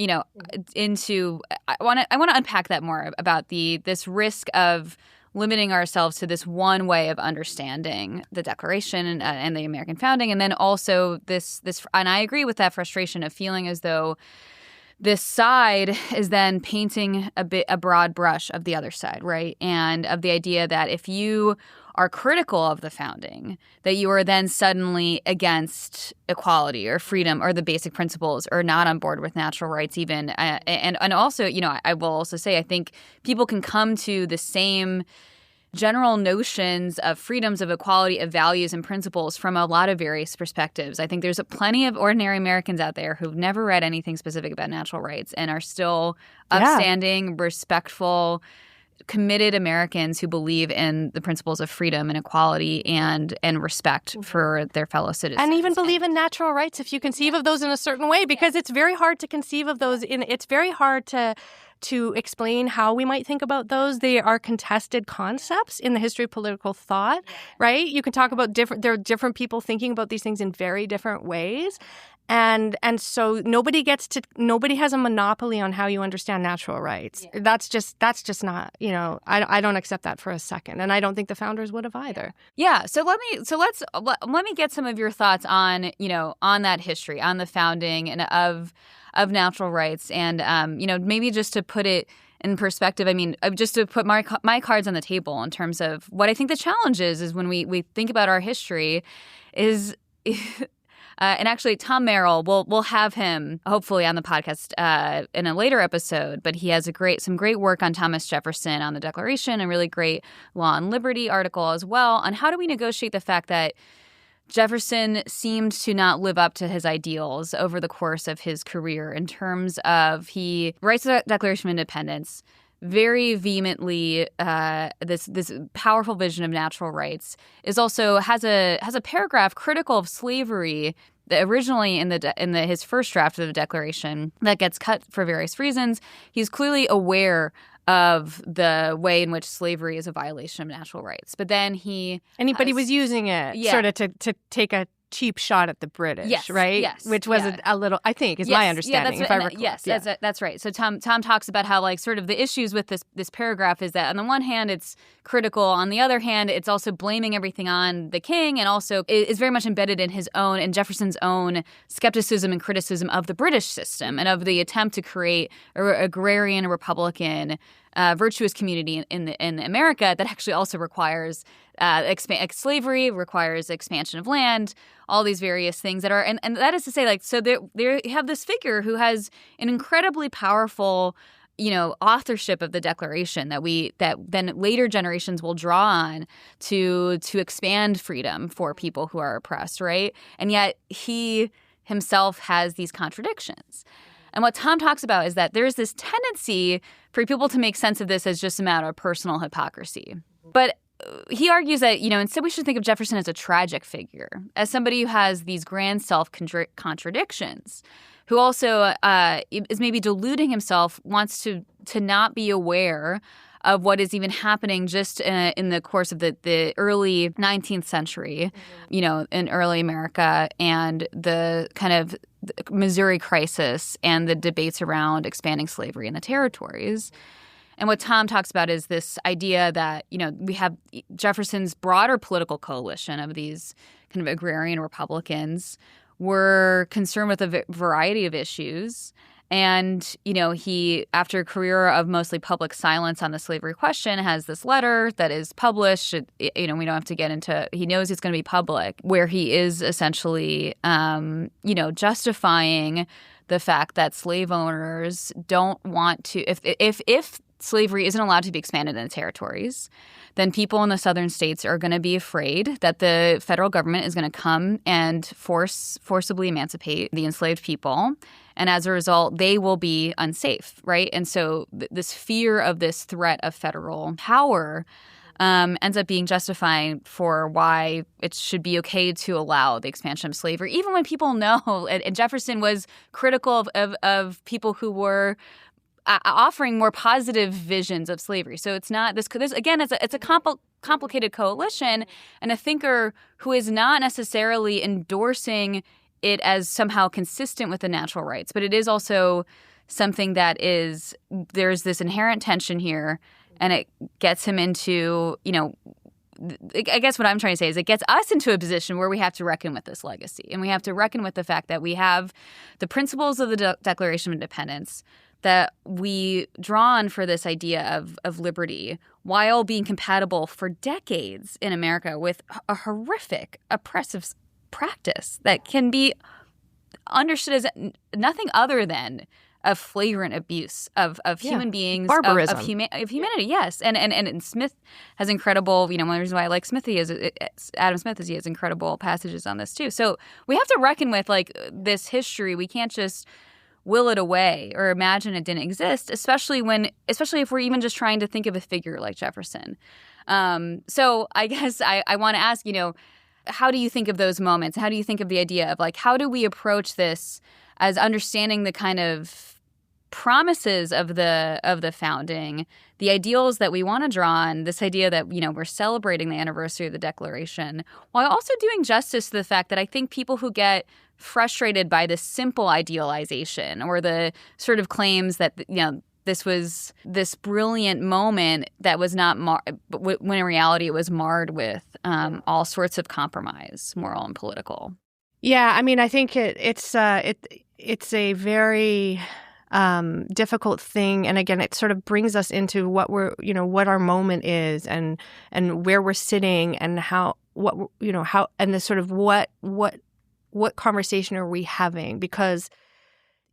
into. I want to unpack that more about this risk of limiting ourselves to this one way of understanding the Declaration and the American founding, and then also this, and I agree with that frustration of feeling as though this side is then painting a broad brush of the other side, right? And of the idea that if you are critical of the founding, that you are then suddenly against equality or freedom or the basic principles, or not on board with natural rights even. And also, I will also say I think people can come to the same general notions of freedoms, of equality, of values and principles from a lot of various perspectives. I think there's plenty of ordinary Americans out there who've never read anything specific about natural rights and are still upstanding, respectful, committed Americans who believe in the principles of freedom and equality and respect for their fellow citizens. And even believe in natural rights if you conceive of those in a certain way, because it's very hard to conceive of those. It's very hard to explain how we might think about those. They are contested concepts in the history of political thought, right? You can talk about there are different people thinking about these things in very different ways. And so nobody has a monopoly on how you understand natural rights. Yeah. That's just not, I don't accept that for a second. And I don't think the founders would have either. Yeah. So let me get some of your thoughts on, on that history, on the founding and of natural rights. And, maybe just to put it in perspective, just to put my cards on the table in terms of what I think the challenge is when we think about our history is and actually, Tom Merrill, we'll have him hopefully on the podcast in a later episode. But he has some great work on Thomas Jefferson on the Declaration, and really great Law and Liberty article as well on how do we negotiate the fact that Jefferson seemed to not live up to his ideals over the course of his career in terms of he writes the Declaration of Independence very vehemently. This powerful vision of natural rights is also has a paragraph critical of slavery originally in his first draft of the Declaration that gets cut for various reasons. He's clearly aware of the way in which slavery is a violation of natural rights, but then he was using it sort of to take a cheap shot at the British, right? Yes, which was a little, I think, is my understanding. If I recall. That's right. So Tom talks about how sort of the issues with this paragraph is that on the one hand it's critical, on the other hand it's also blaming everything on the king, and also is very much embedded in Jefferson's own skepticism and criticism of the British system and of the attempt to create an agrarian republican virtuous community in America that actually also requires slavery, requires expansion of land, all these various things that are, and that is to say, so there you have this figure who has an incredibly powerful, authorship of the Declaration that then later generations will draw on to expand freedom for people who are oppressed, right? And yet he himself has these contradictions. And what Tom talks about is that there's this tendency for people to make sense of this as just a matter of personal hypocrisy. But he argues that, instead we should think of Jefferson as a tragic figure, as somebody who has these grand self-contradictions, who also is maybe deluding himself, wants to not be aware of what is even happening just in the course of the early 19th century, in early America, and the kind of Missouri crisis and the debates around expanding slavery in the territories. And what Tom talks about is this idea that, we have Jefferson's broader political coalition of these kind of agrarian Republicans were concerned with a variety of issues. And, he, after a career of mostly public silence on the slavery question, has this letter that is published. We don't have to get into, he knows it's going to be public, where he is essentially, justifying the fact that slave owners don't want to, if slavery isn't allowed to be expanded in the territories, then people in the southern states are going to be afraid that the federal government is going to come and forcibly emancipate the enslaved people. And as a result, they will be unsafe, right? And so this fear of this threat of federal power ends up being justifying for why it should be okay to allow the expansion of slavery, even when people know, and Jefferson was critical of people who were offering more positive visions of slavery. So it's not this again, it's a complicated coalition, and a thinker who is not necessarily endorsing it as somehow consistent with the natural rights, but it is also something that there's this inherent tension here, and it gets him into, I guess what I'm trying to say is it gets us into a position where we have to reckon with this legacy, and we have to reckon with the fact that we have the principles of the Declaration of Independence that we draw on for this idea of liberty, while being compatible for decades in America with a horrific, oppressive practice that can be understood as nothing other than a flagrant abuse of human beings, barbarism, of humanity. Yes, and Smith has incredible. One of the reasons why I like Adam Smith is he has incredible passages on this too. So we have to reckon with this history. We can't just will it away or imagine it didn't exist, especially if we're even just trying to think of a figure like Jefferson. So I guess I want to ask, how do you think of those moments? How do you think of the idea of how do we approach this as understanding the kind of promises of the founding, the ideals that we want to draw on, this idea that, we're celebrating the anniversary of the Declaration, while also doing justice to the fact that I think people who get frustrated by this simple idealization or the sort of claims that, this was this brilliant moment that was not when in reality it was marred with all sorts of compromise, moral and political. Yeah, I mean, I think it's a very difficult thing, and again, it sort of brings us into what what our moment is, and where we're sitting, and how and the sort of what conversation are we having? Because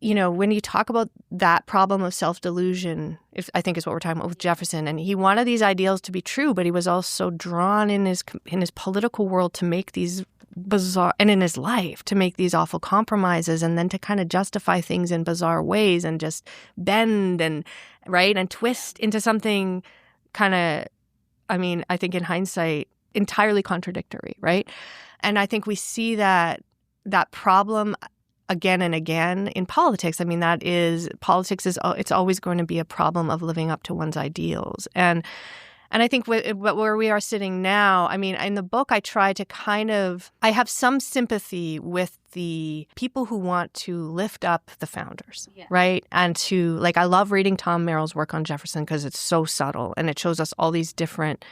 when you talk about that problem of self-delusion, I think is what we're talking about with Jefferson, and he wanted these ideals to be true, but he was also drawn in his political world to make these bizarre, and in his life to make these awful compromises, and then to kind of justify things in bizarre ways and just bend and twist into something kind of, I think in hindsight, entirely contradictory, right? And I think we see that problem again and again in politics. Politics is it's always going to be a problem of living up to one's ideals. And I think where we are sitting now, in the book, I try to I have some sympathy with the people who want to lift up the founders, right? And I love reading Tom Merrill's work on Jefferson because it's so subtle, and it shows us all these different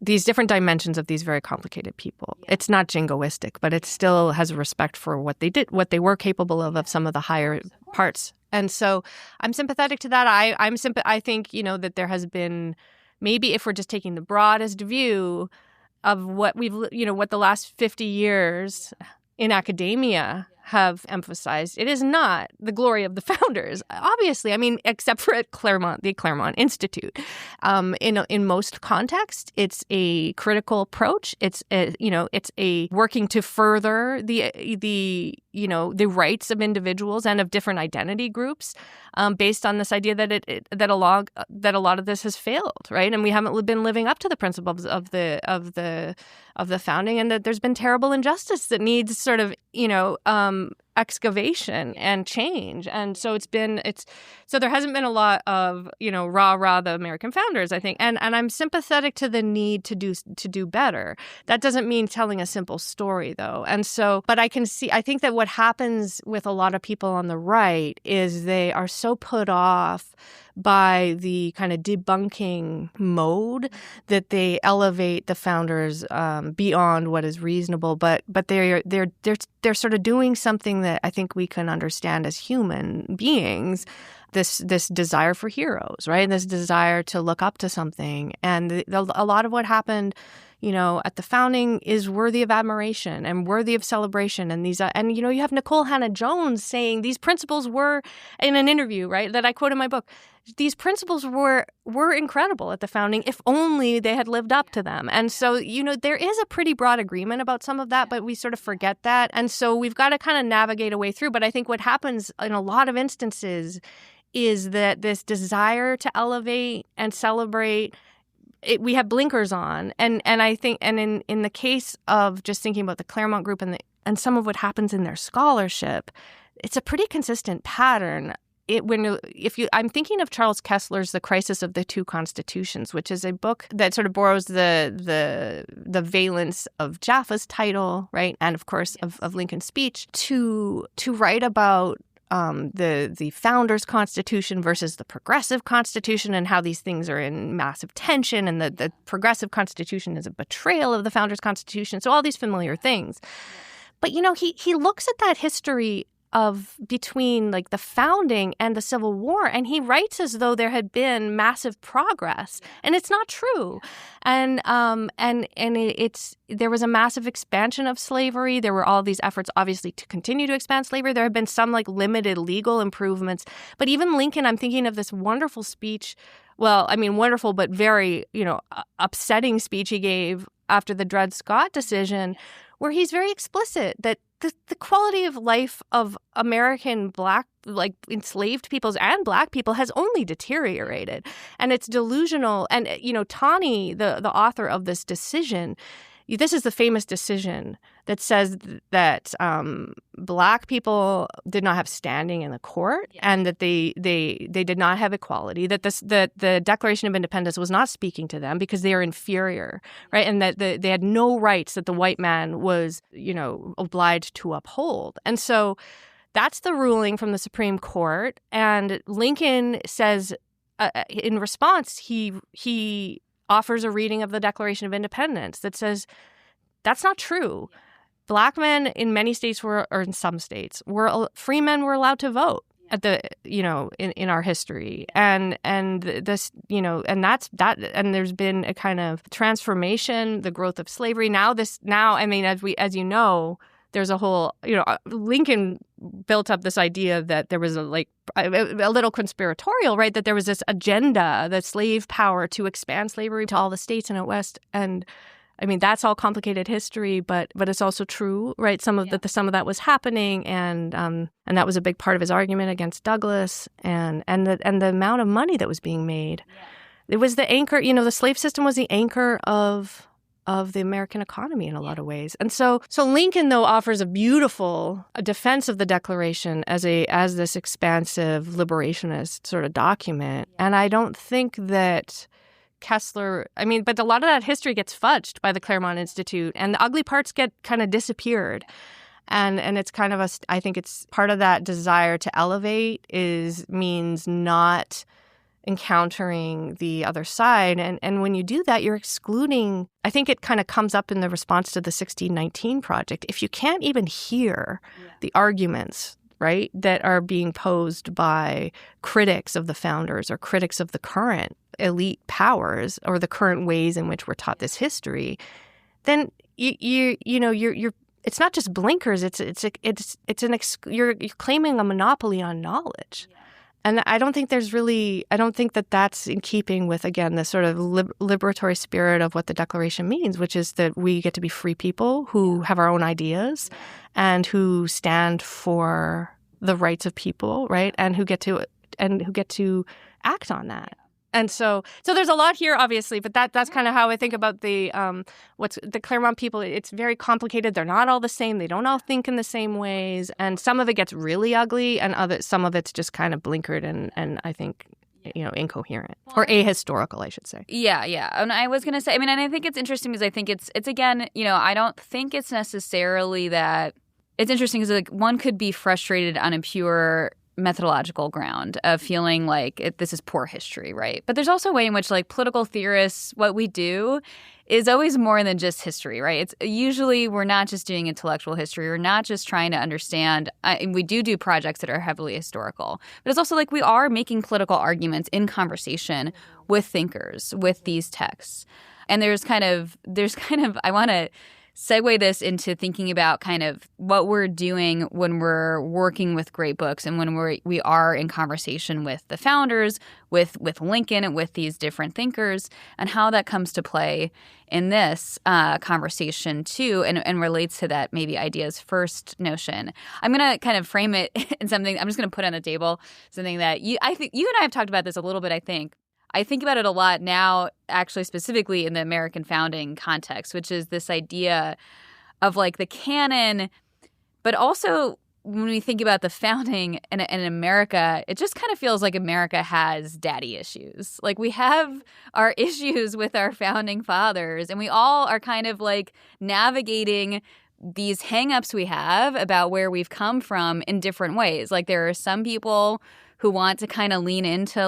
dimensions of these very complicated people. Yeah. It's not jingoistic, but it still has a respect for what they did, what they were capable of some of the higher parts. And so I'm sympathetic to that. I think, that there has been, maybe if we're just taking the broadest view of what what the last 50 years in academia have emphasized, it is not the glory of the founders, obviously. Except for at the Claremont Institute. In most contexts, it's a critical approach. It's a working to further the rights of individuals and of different identity groups, based on this idea that a lot of this has failed, right? And we haven't been living up to the principles of the founding, and that there's been terrible injustice that needs sort of excavation and change. And so so there hasn't been a lot of, rah the American founders, I think. And I'm sympathetic to the need to do better. That doesn't mean telling a simple story, though. And so, but I think that what happens with a lot of people on the right is they are so put off by the kind of debunking mode that they elevate the founders beyond what is reasonable. But they're sort of doing something that I think we can understand as human beings. This desire for heroes, right? This desire to look up to something, and a lot of what happened, at the founding is worthy of admiration and worthy of celebration. And you have Nicole Hannah-Jones saying these principles were, in an interview, right, that I quote in my book, these principles were incredible at the founding if only they had lived up to them. And so, there is a pretty broad agreement about some of that, but we sort of forget that. And so we've got to kind of navigate a way through. But I think what happens in a lot of instances is that this desire to elevate and celebrate, we have blinkers on. And I think, and in the case of just thinking about the Claremont group and some of what happens in their scholarship, it's a pretty consistent pattern. I'm thinking of Charles Kessler's The Crisis of the Two Constitutions, which is a book that sort of borrows the valence of Jaffe's title, right, and of course of Lincoln's speech to write about the founders' constitution versus the progressive constitution, and how these things are in massive tension, and the progressive constitution is a betrayal of the founders' constitution. So all these familiar things. But, he looks at that history of between like the founding and the Civil War, and he writes as though there had been massive progress, and it's not true. And there was a massive expansion of slavery. There were all these efforts, obviously, to continue to expand slavery. There have been some like limited legal improvements, but even Lincoln, I'm thinking of this wonderful speech. Well, I mean, wonderful, but very, upsetting speech he gave after the Dred Scott decision, where he's very explicit that the quality of life of American Black, like enslaved peoples and Black people, has only deteriorated. And it's delusional. And, Taney, the author of this decision, this is the famous decision that says that Black people did not have standing in the court, and that they did not have equality, that the Declaration of Independence was not speaking to them because they are inferior, right? And that they had no rights that the white man was, obliged to uphold. And so that's the ruling from the Supreme Court. And Lincoln says, in response, he offers a reading of the Declaration of Independence that says that's not true. Black men in many states or in some states, free men were allowed to vote at the, in our history. And this, and that's that. And there's been a kind of transformation, the growth of slavery. I mean, as you know, there's a whole, Lincoln built up this idea that there was a little conspiratorial, right? That there was this agenda, the slave power to expand slavery to all the states in the West. And I mean, that's all complicated history, but it's also true, right? Some of that was happening, and that was a big part of his argument against Douglas, and the amount of money that was being made. Yeah. It was the anchor, the slave system was the anchor of the American economy in a lot of ways. And so Lincoln, though, offers a beautiful defense of the Declaration as this expansive liberationist sort of document. And I don't think that Kessler, but a lot of that history gets fudged by the Claremont Institute, and the ugly parts get kind of disappeared. And it's kind of I think it's part of that desire to elevate means not encountering the other side. And when you do that, you're excluding, I think it kind of comes up in the response to the 1619 Project. If you can't even hear the arguments, right, that are being posed by critics of the founders or critics of the current elite powers or the current ways in which we're taught this history, then you're it's not just blinkers. You're claiming a monopoly on knowledge. And I don't think that's in keeping with, again, the sort of liberatory spirit of what the Declaration means, which is that we get to be free people who have our own ideas and who stand for the rights of people, right? And who get to act on that. And so there's a lot here, obviously, but that's kind of how I think about the what's the Claremont people. It's very complicated. They're not all the same. They don't all think in the same ways, and some of it gets really ugly, and some of it's just kind of blinkered and I think incoherent or ahistorical, I should say. Yeah. And I was gonna say, and I think it's interesting because I think it's again, I don't think it's necessarily that. It's interesting because one could be frustrated on a pure methodological ground of feeling like this is poor history, right? But there's also a way in which political theorists, what we do is always more than just history, right? It's usually we're not just doing intellectual history. We're not just trying to understand. And we do projects that are heavily historical, but it's also we are making political arguments in conversation with thinkers, with these texts. And there's kind of I want to segue this into thinking about kind of what we're doing when we're working with great books and when we are in conversation with the founders, with Lincoln, and with these different thinkers, and how that comes to play in this conversation too, and relates to that maybe ideas first notion. I'm going to kind of frame it in something. I'm just going to put on the table something that I think you and I have talked about this a little bit. I think about it a lot now, actually, specifically in the American founding context, which is this idea of the canon, but also when we think about the founding in America, it just kind of feels like America has daddy issues. We have our issues with our founding fathers, and we all are kind of navigating these hangups we have about where we've come from in different ways. There are some people who want to kind of lean into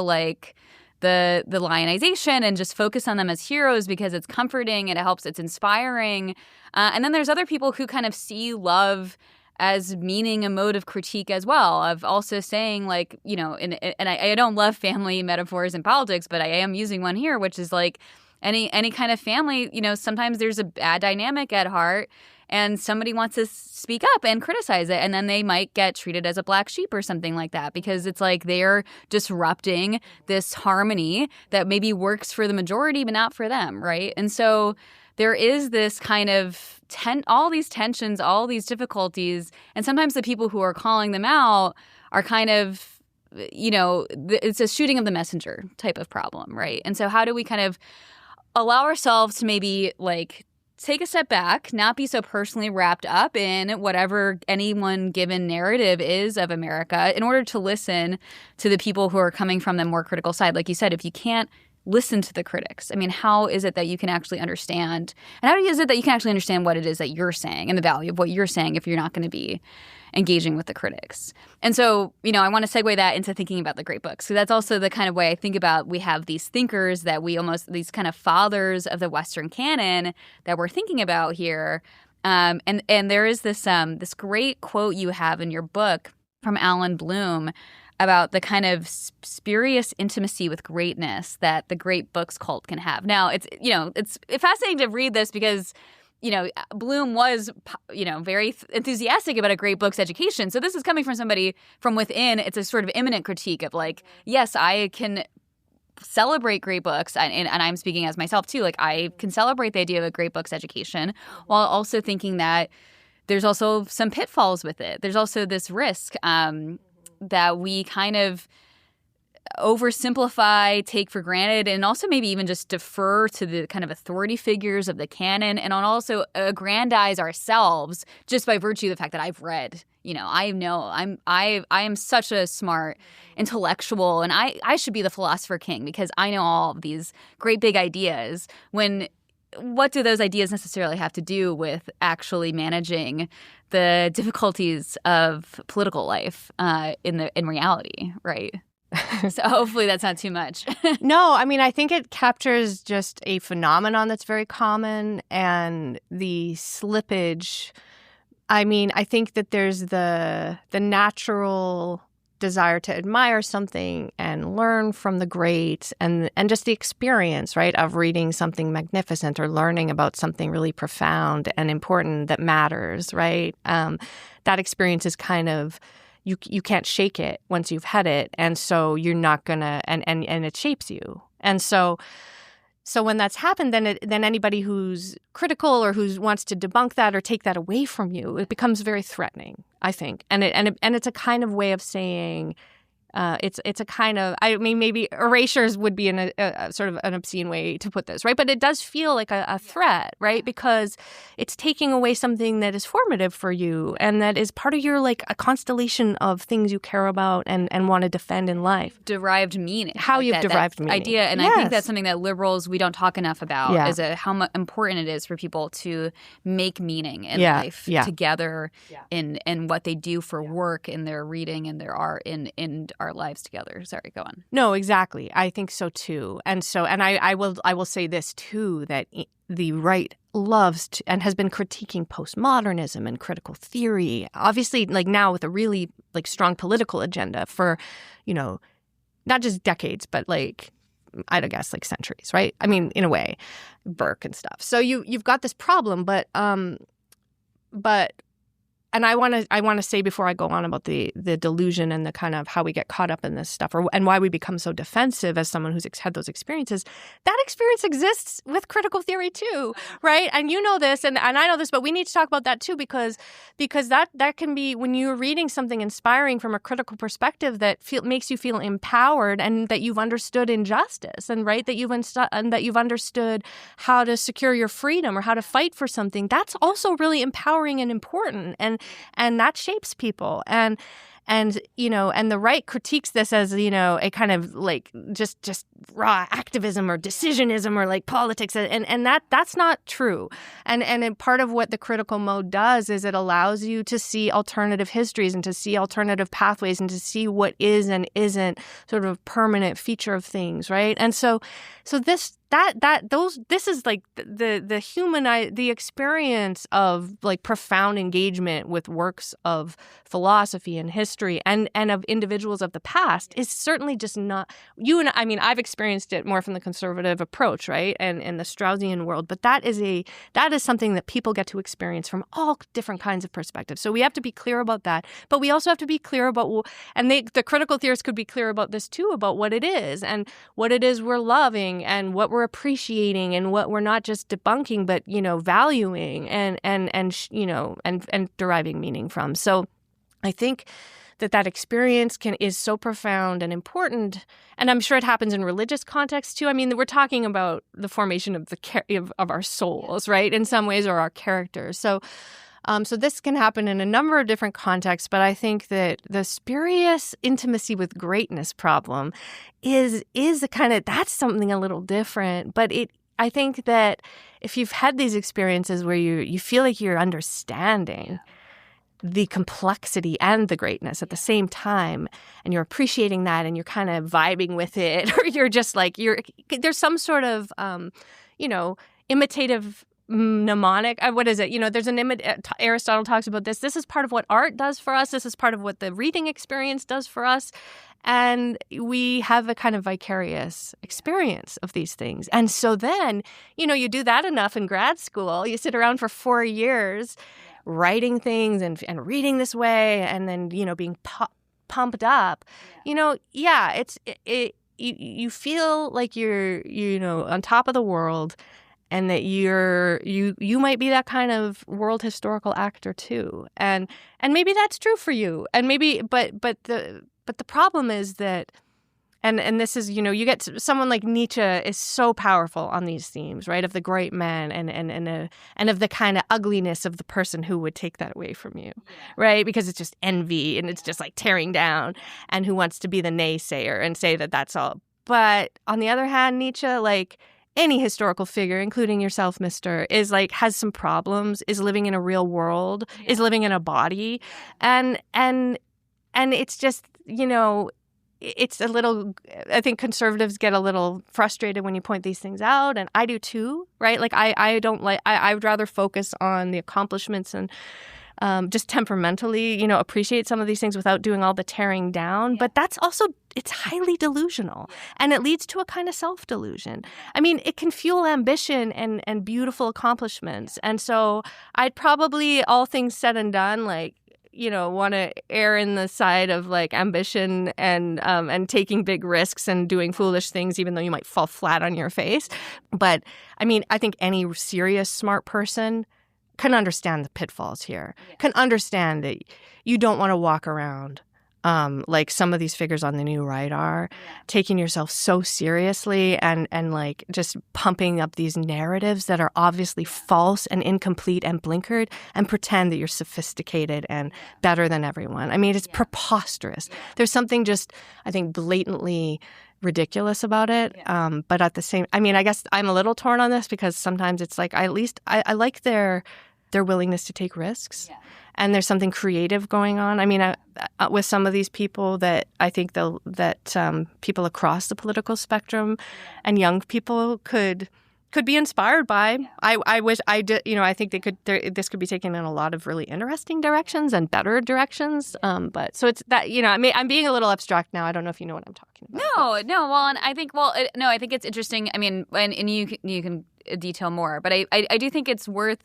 the lionization and just focus on them as heroes because it's comforting and it's inspiring. And then there's other people who kind of see love as meaning a mode of critique as well, of also saying and I don't love family metaphors in politics, but I am using one here, which is any kind of family, sometimes there's a bad dynamic at heart and somebody wants to speak up and criticize it, and then they might get treated as a black sheep or something like that because it's they're disrupting this harmony that maybe works for the majority but not for them, right? And so there is this kind of all these tensions, all these difficulties, and sometimes the people who are calling them out are kind of, it's a shooting of the messenger type of problem, right? And so how do we kind of allow ourselves to maybe take a step back, not be so personally wrapped up in whatever any one given narrative is of America in order to listen to the people who are coming from the more critical side? Like you said, if you can't listen to the critics, how is it that you can actually understand? And how is it that you can actually understand what it is that you're saying and the value of what you're saying if you're not going to be engaging with the critics? And so, I want to segue that into thinking about the great books. So that's also the kind of way I think about we have these thinkers that these kind of fathers of the Western canon that we're thinking about here. And there is this great quote you have in your book from Alan Bloom about the kind of spurious intimacy with greatness that the great books cult can have. Now, it's fascinating to read this because Bloom was, very enthusiastic about a great books education. So this is coming from somebody from within. It's a sort of imminent critique of yes, I can celebrate great books. And I'm speaking as myself too. I can celebrate the idea of a great books education while also thinking that there's also some pitfalls with it. There's also this risk that we kind of oversimplify, take for granted, and also maybe even just defer to the kind of authority figures of the canon, and also aggrandize ourselves just by virtue of the fact that I've read. I know I am such a smart intellectual, and I should be the philosopher king because I know all of these great big ideas. What do those ideas necessarily have to do with actually managing the difficulties of political life in reality, right? So hopefully that's not too much. No, I think it captures just a phenomenon that's very common, and the slippage. I think that there's the natural desire to admire something and learn from the great, and just the experience, right, of reading something magnificent or learning about something really profound and important that matters, right? That experience is kind of, you can't shake it once you've had it, and so you're not gonna, and it shapes you. And so when that's happened, then anybody who's critical or who wants to debunk that or take that away from you, it becomes very threatening, I think. And it's a kind of way of saying, It's a kind of, I mean, maybe erasures would be a sort of an obscene way to put this, right? But it does feel like a threat, right? Because it's taking away something that is formative for you and that is part of your, like, a constellation of things you care about and want to defend in life. Derived meaning. How you've derived meaning. Idea. And I think that's something that liberals, we don't talk enough about, is how important it is for people to make meaning in life together in what they do for work, in their reading, in their art, in our lives together. Sorry, go on. No, exactly. I think so too. And I will say this too, that the right loves to, and has been critiquing postmodernism and critical theory, obviously, like now with a really, like, strong political agenda for, not just decades, but like, I guess, like, centuries, right? I mean, in a way, Burke and stuff. So you've got this problem, but and I want to say before I go on about the delusion and the kind of how we get caught up in this stuff, and why we become so defensive as someone who's had those experiences. That experience exists with critical theory too, right? And you know this, and I know this, but we need to talk about that too, because that can be, when you're reading something inspiring from a critical perspective that makes you feel empowered, and that you've understood injustice, and right, that you've understood how to secure your freedom or how to fight for something. That's also really empowering and important, and that shapes people. And the right critiques this as, a kind of like just raw activism or decisionism or like politics. And that's not true. And part of what the critical mode does is it allows you to see alternative histories and to see alternative pathways and to see what is and isn't sort of a permanent feature of things, right? And so this is like the experience of, like, profound engagement with works of philosophy and history and of individuals of the past is certainly just not I mean, I've experienced it more from the conservative approach, right? And in the Straussian world, but that is something that people get to experience from all different kinds of perspectives. So we have to be clear about that, but we also have to be clear about, and the critical theorists could be clear about this too, about what it is and what it is we're loving and what we're appreciating and what we're not just debunking, but, valuing and deriving meaning from. So I think that experience is so profound and important, and I'm sure it happens in religious contexts too. I mean, we're talking about the formation of of our souls, right? In some ways, or our characters. So this can happen in a number of different contexts, but I think that the spurious intimacy with greatness problem is the kind of, that's something a little different. But I think that if you've had these experiences where you feel like you're understanding the complexity and the greatness at the same time, and you're appreciating that, and you're kind of vibing with it, or you're just like, there's some sort of, imitative mnemonic. What is it? There's Aristotle talks about this. This is part of what art does for us. This is part of what the reading experience does for us. And we have a kind of vicarious experience of these things. And so then, you do that enough in grad school, you sit around for 4 years writing things and reading this way, and then, being pumped up, you feel like you're, on top of the world, and that you might be that kind of world historical actor too. And maybe that's true for you. And maybe, but the problem is that, and this is, you get someone like Nietzsche is so powerful on these themes, right? Of the great man and of the kind of ugliness of the person who would take that away from you, right? Because it's just envy and it's just like tearing down, and who wants to be the naysayer and say that that's all. But on the other hand, Nietzsche, like any historical figure, including yourself, mister, is like, has some problems, is living in a real world, is living in a body. And it's just, it's a little, I think conservatives get a little frustrated when you point these things out, and I do too, right? Like I would rather focus on the accomplishments and just temperamentally, appreciate some of these things without doing all the tearing down. But that's also, it's highly delusional, and it leads to a kind of self-delusion. I mean, it can fuel ambition and beautiful accomplishments. And so I'd probably, all things said and done, like, want to err in the side of like ambition and taking big risks and doing foolish things, even though you might fall flat on your face. But I mean, I think any serious smart person can understand the pitfalls here, can understand that you don't want to walk around like some of these figures on the New Right are, taking yourself so seriously and like just pumping up these narratives that are obviously false and incomplete and blinkered and pretend that you're sophisticated and better than everyone. I mean, it's preposterous. There's something just, I think, blatantly ridiculous about it. But at the same, I mean, I guess I'm a little torn on this because sometimes it's like, I like their willingness to take risks. And there's something creative going on. I mean, with some of these people that I think that people across the political spectrum and young people could be inspired by. I wish I did. You know, I think this could be taken in a lot of really interesting directions and better directions. But so it's that, you know, I mean, I'm being a little abstract now. I don't know if you know what I'm talking about. No. Well, and I think I think it's interesting. I mean, and you can detail more, but I do think it's worth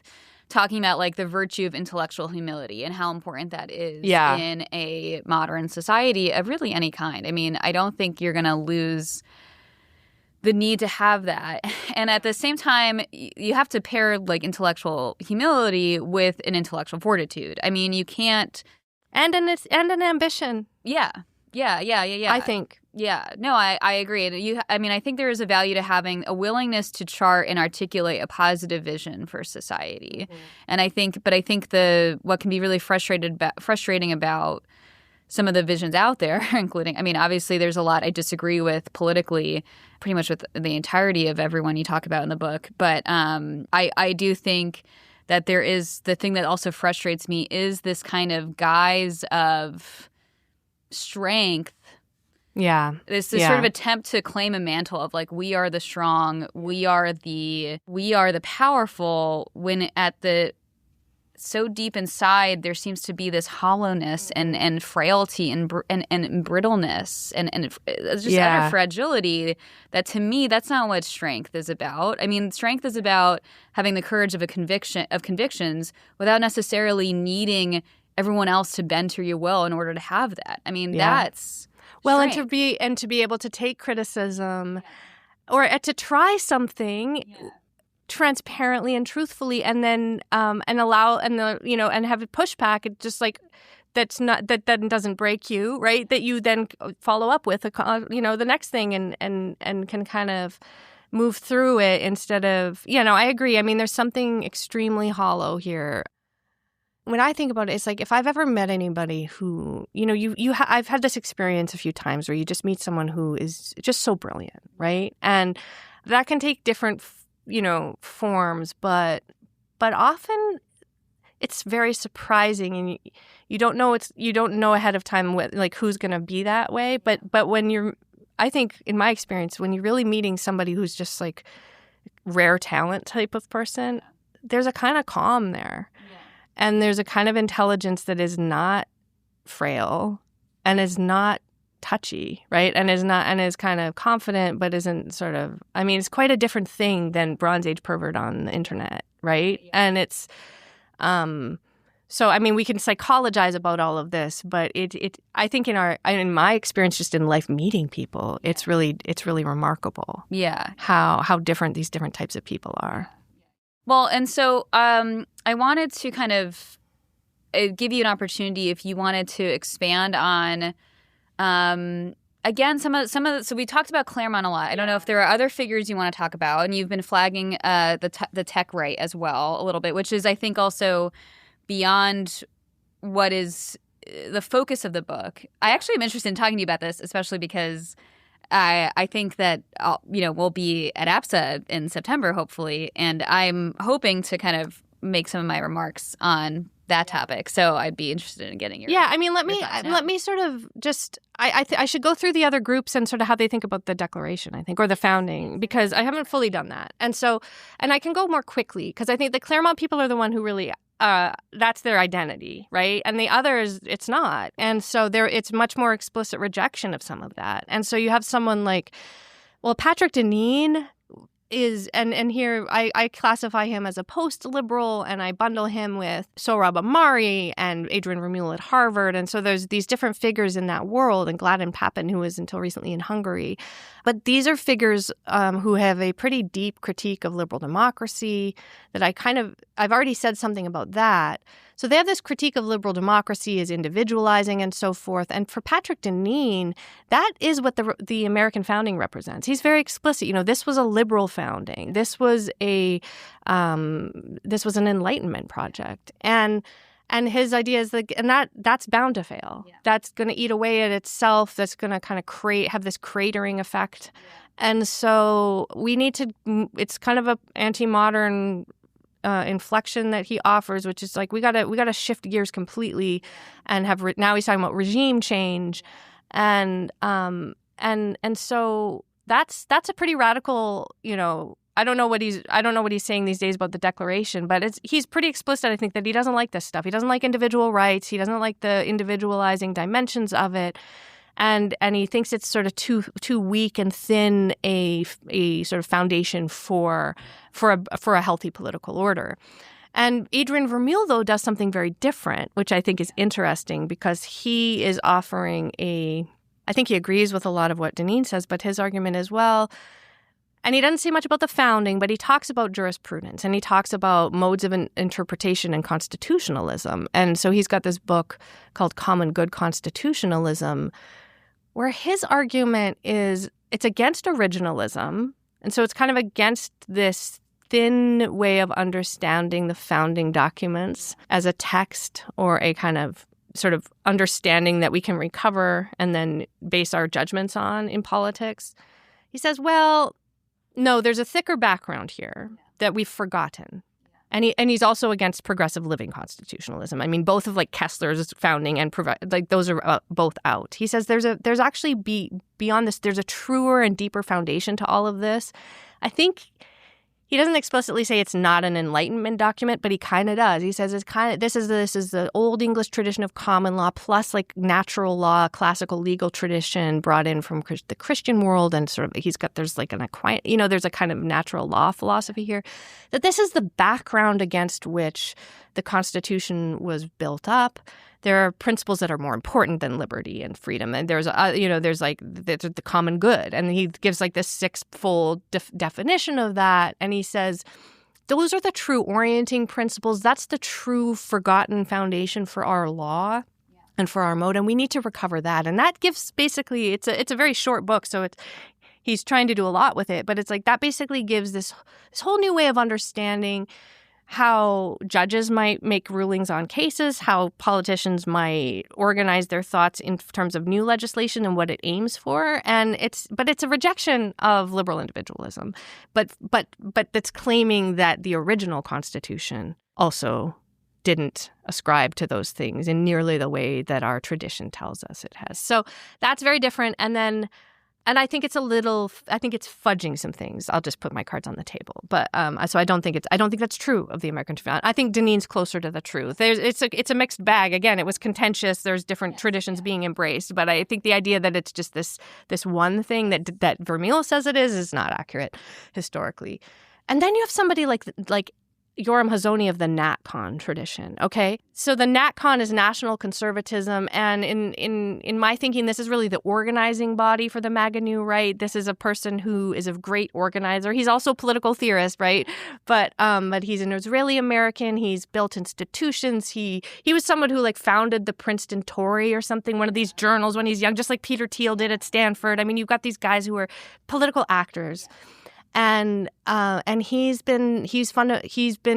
talking about like the virtue of intellectual humility and how important that is in a modern society of really any kind. I mean, I don't think you're going to lose the need to have that. And at the same time, you have to pair like intellectual humility with an intellectual fortitude. I mean, you can't. And an ambition. Yeah. I think. Yeah. No, I agree. I think there is a value to having a willingness to chart and articulate a positive vision for society. Mm-hmm. And I think what can be really frustrating about some of the visions out there, including, I mean, obviously there's a lot I disagree with politically, pretty much with the entirety of everyone you talk about in the book. But I do think that there is the thing that also frustrates me is this kind of guise of strength. Yeah. This sort of attempt to claim a mantle of like, we are the strong, we are the powerful, when at the so deep inside there seems to be this hollowness and frailty and brittleness and just utter fragility that, to me, that's not what strength is about. I mean, strength is about having the courage of convictions without necessarily needing everyone else to bend to your will in order to have that. I mean, that's well, strength. and to be able to take criticism or to try something transparently and truthfully, and then and allow and have a pushback. It just like that doesn't break you, right? That you then follow up with the next thing and can kind of move through it instead of I agree. I mean, there's something extremely hollow here. When I think about it, it's like if I've ever met anybody who, I've had this experience a few times where you just meet someone who is just so brilliant, right? And that can take different, forms, but often it's very surprising, and you don't know ahead of time who's going to be that way. But when I think in my experience, when you're really meeting somebody who's just like rare talent type of person, there's a kind of calm there. And there's a kind of intelligence that is not frail and is not touchy, right? And is kind of confident, but isn't sort of, I mean, it's quite a different thing than Bronze Age pervert on the internet, right? Yeah. And it's, so, I mean, we can psychologize about all of this, but I think in my experience, just in life meeting people, it's really remarkable. Yeah. How different these different types of people are. Well, and so I wanted to kind of give you an opportunity if you wanted to expand on, again, some of so we talked about Claremont a lot. I don't know if there are other figures you want to talk about, and you've been flagging the tech right as well a little bit, which is, I think, also beyond what is the focus of the book. I actually am interested in talking to you about this, especially because I think that we'll be at APSA in September, hopefully, and I'm hoping to kind of make some of my remarks on that topic. So I'd be interested in getting your I mean, let me sort of just I should go through the other groups and sort of how they think about the Declaration, I think, or the founding, because I haven't fully done that, and I can go more quickly because I think the Claremont people are the one who really. That's their identity, right? And the others, it's not. And so it's much more explicit rejection of some of that. And so you have someone like, Patrick Deneen is, and here I classify him as a post-liberal, and I bundle him with Sohrab Ahmari and Adrian Romuald at Harvard. And so there's these different figures in that world, and Gladden Papin, who was until recently in Hungary. But these are figures who have a pretty deep critique of liberal democracy that I've already said something about that. So they have this critique of liberal democracy as individualizing and so forth. And for Patrick Deneen, that is what the American founding represents. He's very explicit. This was a liberal founding. This was an Enlightenment project. And his idea is that's bound to fail. Yeah. That's going to eat away at itself. That's going to kind of have this cratering effect. Yeah. And so we need to. It's kind of a anti-modern inflection that he offers, which is like we gotta shift gears completely, and now he's talking about regime change, and so that's a pretty radical. I don't know what he's saying these days about the Declaration, but he's pretty explicit. I think that he doesn't like this stuff. He doesn't like individual rights. He doesn't like the individualizing dimensions of it. And he thinks it's sort of too weak and thin a sort of foundation for a healthy political order. And Adrian Vermeule, though, does something very different, which I think is interesting because he is offering I think he agrees with a lot of what Deneen says, but his argument is, well, and he doesn't say much about the founding, but he talks about jurisprudence and he talks about modes of interpretation and constitutionalism. And so he's got this book called Common Good Constitutionalism, where his argument is it's against originalism. And so it's kind of against this thin way of understanding the founding documents as a text or a kind of sort of understanding that we can recover and then base our judgments on in politics. He says, well, no, there's a thicker background here that we've forgotten. And he's also against progressive living constitutionalism. I mean, both of like Kessler's founding and those are both out. He says there's actually beyond this, there's a truer and deeper foundation to all of this. I think he doesn't explicitly say it's not an Enlightenment document, but he kind of does. He says it's kind of this is the old English tradition of common law plus like natural law, classical legal tradition brought in from the Christian world, and sort of there's like there's a kind of natural law philosophy here. That this is the background against which the Constitution was built up. There are principles that are more important than liberty and freedom, and there's the common good, and he gives like this six-fold definition of that, and he says those are the true orienting principles. That's the true forgotten foundation for our law and for our mode, and we need to recover that. And that gives basically it's a very short book, so he's trying to do a lot with it, but it's like that basically gives this whole new way of understanding how judges might make rulings on cases, how politicians might organize their thoughts in terms of new legislation and what it aims for. And it's a rejection of liberal individualism, but that's claiming that the original Constitution also didn't ascribe to those things in nearly the way that our tradition tells us it has. So that's very different. And I think it's fudging some things. I'll just put my cards on the table. But so I don't think that's true of the American founding. I think Deneen's closer to the truth. It's a mixed bag. Again, it was contentious. There's different traditions being embraced. But I think the idea that it's just this one thing that Vermeule says it is not accurate historically. And then you have somebody like Yoram Hazony of the NatCon tradition, okay? So the NatCon is national conservatism, and in my thinking, this is really the organizing body for the MAGA New Right. This is a person who is a great organizer. He's also a political theorist, right? But he's an Israeli American. He's built institutions. He was someone who like founded the Princeton Tory or something, one of these journals when he's young, just like Peter Thiel did at Stanford. I mean, you've got these guys who are political actors. And he's been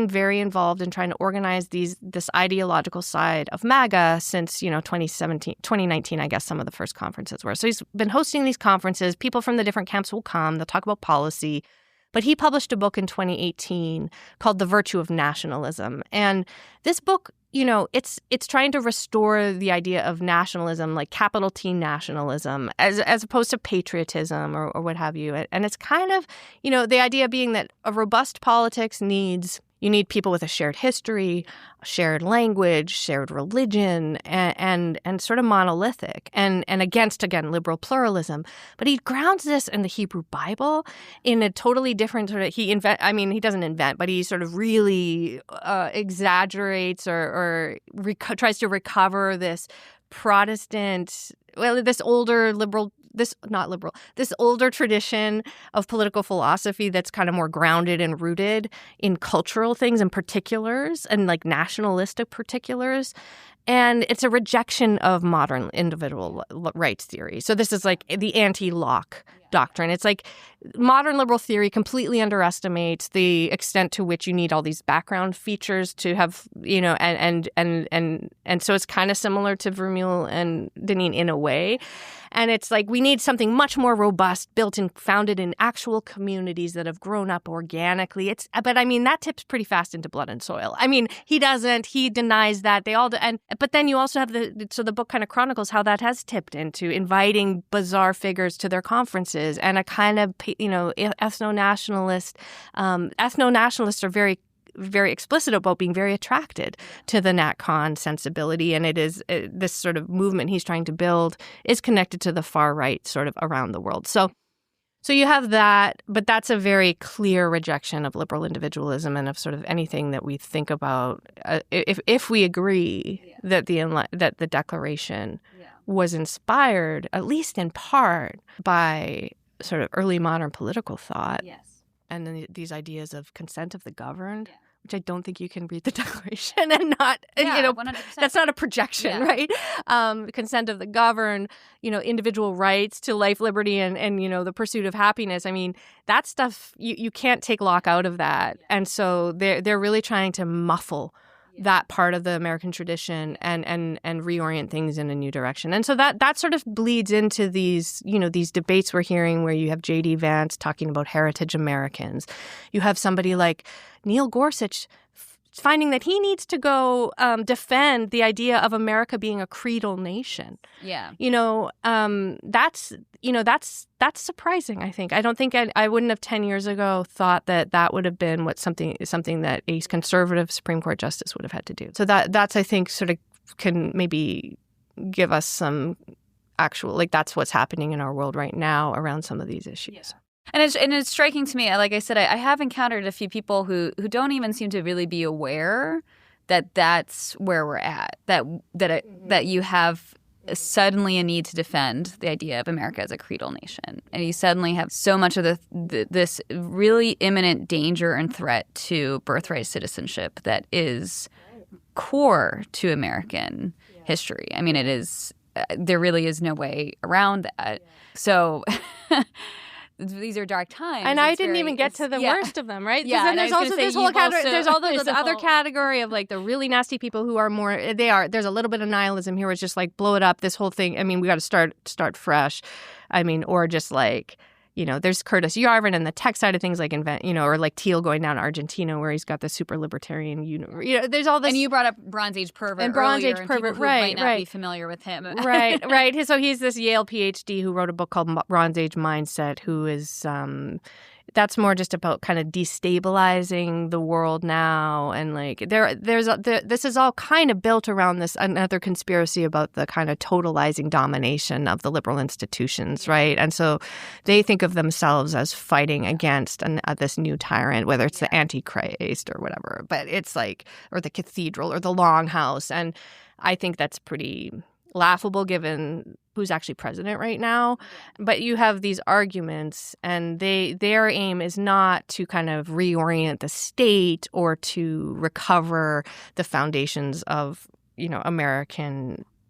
very involved in trying to organize this ideological side of MAGA since 2019, I guess some of the first conferences were. So he's been hosting these conferences. People from the different camps will come. They'll talk about policy. But he published a book in 2018 called The Virtue of Nationalism. And this book, it's trying to restore the idea of nationalism, like capital T nationalism, as opposed to patriotism or what have you. And it's kind of, the idea being that a robust politics you need people with a shared history, shared language, shared religion, and sort of monolithic, and against, again, liberal pluralism. But he grounds this in the Hebrew Bible in a totally different sort of, he doesn't invent, but he sort of really exaggerates or tries to recover this Protestant, this older liberal this older tradition of political philosophy that's kind of more grounded and rooted in cultural things and particulars and like nationalistic particulars. And it's a rejection of modern individual rights theory. So this is like the anti-Locke doctrine. It's like modern liberal theory completely underestimates the extent to which you need all these background features to have, you know, and so it's kind of similar to Vermeule and Deneen in a way. And it's like we need something much more robust, built and founded in actual communities that have grown up organically. But I mean, that tips pretty fast into blood and soil. I mean, he doesn't. He denies that. They all do. But then you also have the book kind of chronicles how that has tipped into inviting bizarre figures to their conferences and a kind of, you know, ethno-nationalists are very explicit about being very attracted to the NatCon sensibility. And it is this sort of movement he's trying to build is connected to the far right sort of around the world. So you have that, but that's a very clear rejection of liberal individualism and of sort of anything that we think about. If we agree that the Declaration was inspired, at least in part, by sort of early modern political thought, and then these ideas of consent of the governed. Which I don't think you can read the Declaration and not, 100%. That's not a projection, right? Consent of the governed, you know, individual rights to life, liberty, and you know, the pursuit of happiness. I mean, that stuff, you can't take Locke out of that. And so they're really trying to muffle that part of the American tradition and reorient things in a new direction. And so that sort of bleeds into these, you know, these debates we're hearing where you have J.D. Vance talking about heritage Americans. You have somebody like Neil Gorsuch finding that he needs to go defend the idea of America being a creedal nation. Yeah. You know, that's surprising, I think. I don't think I wouldn't have 10 years ago thought that would have been something that a conservative Supreme Court justice would have had to do. So that's, I think, sort of can maybe give us some actual, like, that's what's happening in our world right now around some of these issues. Yeah. And it's striking to me, like I said, I have encountered a few people who don't even seem to really be aware that that's where we're at, that you have suddenly a need to defend the idea of America as a creedal nation. And you suddenly have so much of this really imminent danger and threat to birthright citizenship that is core to American history. I mean, it is there really is no way around that. So these are dark times. And I didn't even get to the worst of them, right? Yeah. Then there's also this whole category. There's all the other category of like the really nasty people who are more. There's a little bit of nihilism here. It's just like blow it up. This whole thing. I mean, we got to start fresh. I mean, or just like, you know, there's Curtis Yarvin and the tech side of things, like or like Thiel going down to Argentina where he's got the super libertarian, there's all this. And you brought up Bronze Age Pervert and Bronze Age Pervert, right? Might not be familiar with him, right. So he's this Yale PhD who wrote a book called Bronze Age Mindset, who is that's more just about kind of destabilizing the world now, and like this is all kind of built around this another conspiracy about the kind of totalizing domination of the liberal institutions, right? And so they think of themselves as fighting against this new tyrant, whether it's the Antichrist or whatever, but it's like, or the cathedral or the Longhouse, and I think that's pretty laughable given who's actually president right now. But you have these arguments, and their aim is not to kind of reorient the state or to recover the foundations of,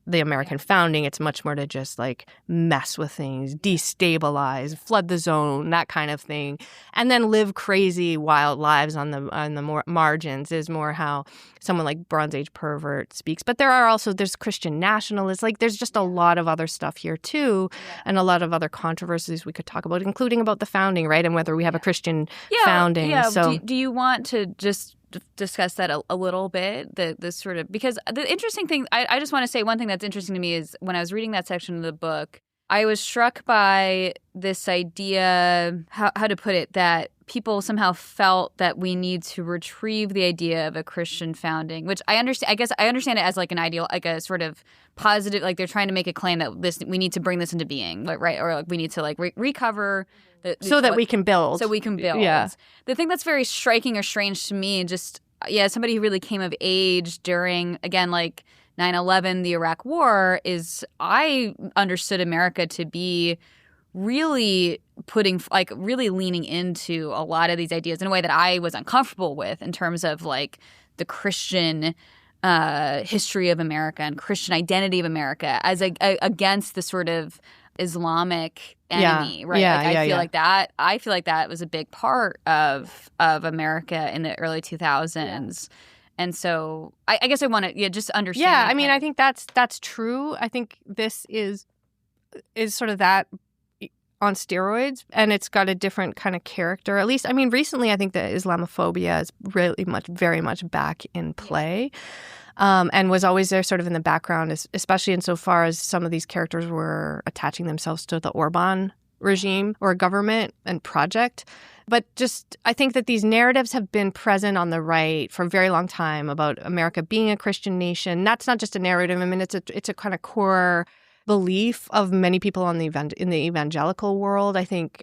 the American founding. It's much more to just like mess with things, destabilize, flood the zone, that kind of thing, and then live crazy wild lives on the margins is more how someone like Bronze Age Pervert speaks. But there's Christian nationalists, like there's just a lot of other stuff here too, and a lot of other controversies we could talk about, including about the founding, right, and whether we have a Christian founding. Yeah. So do you want to just discuss that a little bit, the sort of, because the interesting thing, I just want to say one thing that's interesting to me is when I was reading that section of the book, I was struck by this idea, how to put it, that people somehow felt that we need to retrieve the idea of a Christian founding, which I understand. I guess I understand it as like an ideal, like a sort of positive, like they're trying to make a claim that we need to bring this into being, like, right? Or like we need to like recover so that we can build. So we can build. Yeah. The thing that's very striking or strange to me, just somebody who really came of age during, again, like 9/11, the Iraq War, I understood America to be really really leaning into a lot of these ideas in a way that I was uncomfortable with in terms of like the Christian history of America and Christian identity of America as against the sort of Islamic enemy, right? I feel like that was a big part of America in the early 2000s. And so I guess I want to just understand. Yeah, I mean, I think that's true. I think this is sort of that on steroids, and it's got a different kind of character. At least, I mean, recently I think that Islamophobia is very much back in play. And was always there sort of in the background, especially insofar as some of these characters were attaching themselves to the Orban regime or government and project. But just I think that these narratives have been present on the right for a very long time about America being a Christian nation. That's not just a narrative. I mean, it's a kind of core belief of many people in the evangelical world, I think.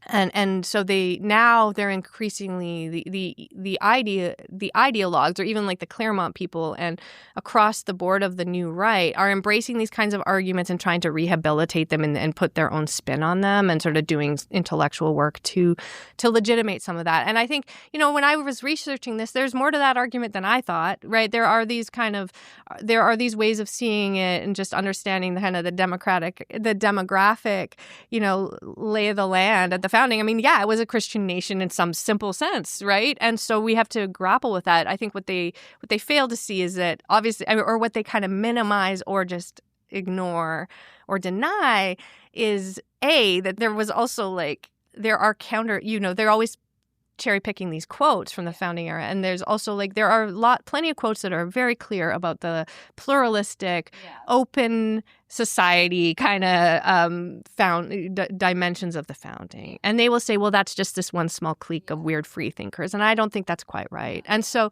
And so they're increasingly the ideologues, or even like the Claremont people and across the board of the New Right, are embracing these kinds of arguments and trying to rehabilitate them and put their own spin on them and sort of doing intellectual work to legitimate some of that. And I think, when I was researching this, there's more to that argument than I thought, right? There are these ways of seeing it and just understanding the kind of the demographic, lay of the land at the founding. I mean, it was a Christian nation in some simple sense, right? And so we have to grapple with that. I think what they fail to see is that obviously, or what they kind of minimize or just ignore or deny is that there was also there are they're always cherry picking these quotes from the founding era, and there's also there are plenty of quotes that are very clear about the pluralistic, open society kind of dimensions of the founding, and they will say, well, that's just this one small clique of weird free thinkers, and I don't think that's quite right. And so,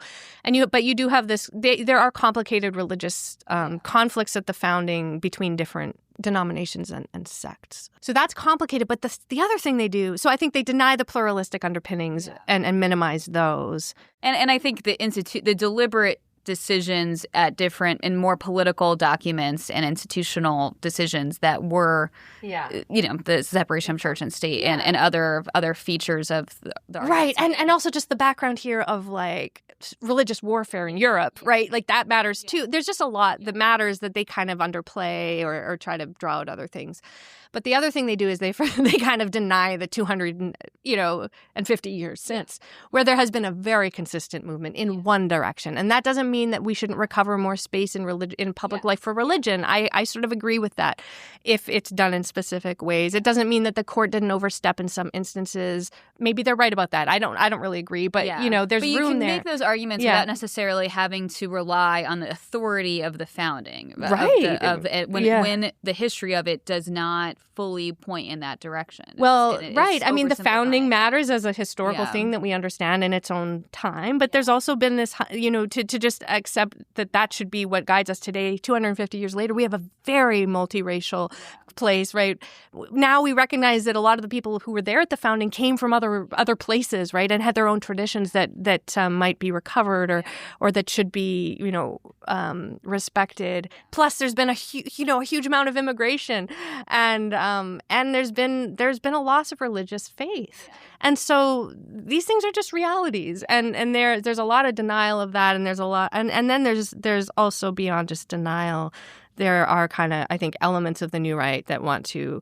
but you do have this. There are complicated religious conflicts at the founding between different denominations and sects. So that's complicated. But the other thing they do, so I think they deny the pluralistic underpinnings and minimize those. And I think the deliberate decisions at different and more political documents and institutional decisions that were, the separation of church and state and other features of the right. And also just the background here of religious warfare in Europe, right? That matters too. There's just a lot that matters that they kind of underplay or try to draw out other things. But the other thing they do is they kind of deny the 250 years since, where there has been a very consistent movement in one direction. And that doesn't mean that we shouldn't recover more space in public life for religion. I sort of agree with that if it's done in specific ways. It doesn't mean that the court didn't overstep in some instances. Maybe they're right about that. I don't really agree. But, there's room there. But you can make those arguments without necessarily having to rely on the authority of the founding. Right. When the history of it does not fully point in that direction. Well, right. I mean, the founding matters as a historical thing that we understand in its own time. But there's also been this, to just accept that should be what guides us today. 250 years later, we have a very multiracial place, right? Now we recognize that a lot of the people who were there at the founding came from other places, right, and had their own traditions that might be recovered or that should be, respected. Plus, there's been a huge amount of immigration, and there's been a loss of religious faith, and so these things are just realities, and there's a lot of denial of that, and there's a lot, and then there's also beyond just denial. There are kind of, I think, elements of the New Right that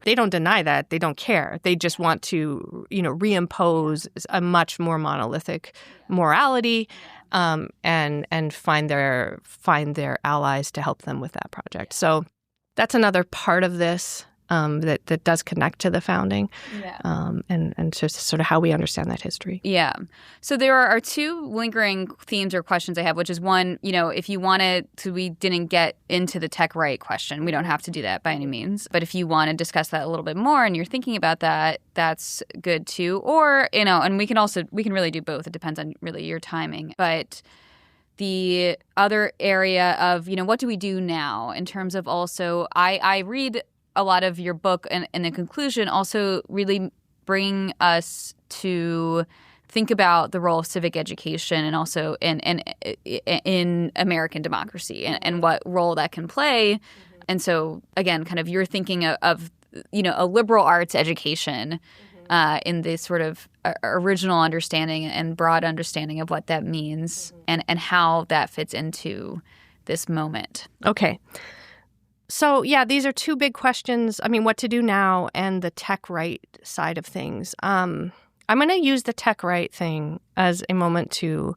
they don't deny that, they don't care. They just want to, reimpose a much more monolithic morality, and find their allies to help them with that project. So that's another part of this that does connect to the founding, and just sort of how we understand that history. Yeah. So there are two lingering themes or questions I have, which is one, if you wanted to, we didn't get into the tech right question. We don't have to do that by any means. But if you want to discuss that a little bit more and you're thinking about that, that's good too. Or, and we can really do both. It depends on really your timing. But the other area of, what do we do now in terms of also, I read a lot of your book and the conclusion also really bring us to think about the role of civic education and also in American democracy and what role that can play. And so, again, kind of you're thinking of a liberal arts education in this sort of original understanding and broad understanding of what that means and how that fits into this moment. Okay. So, yeah, these are two big questions. I mean, what to do now and the tech right side of things. I'm going to use the tech right thing as a moment to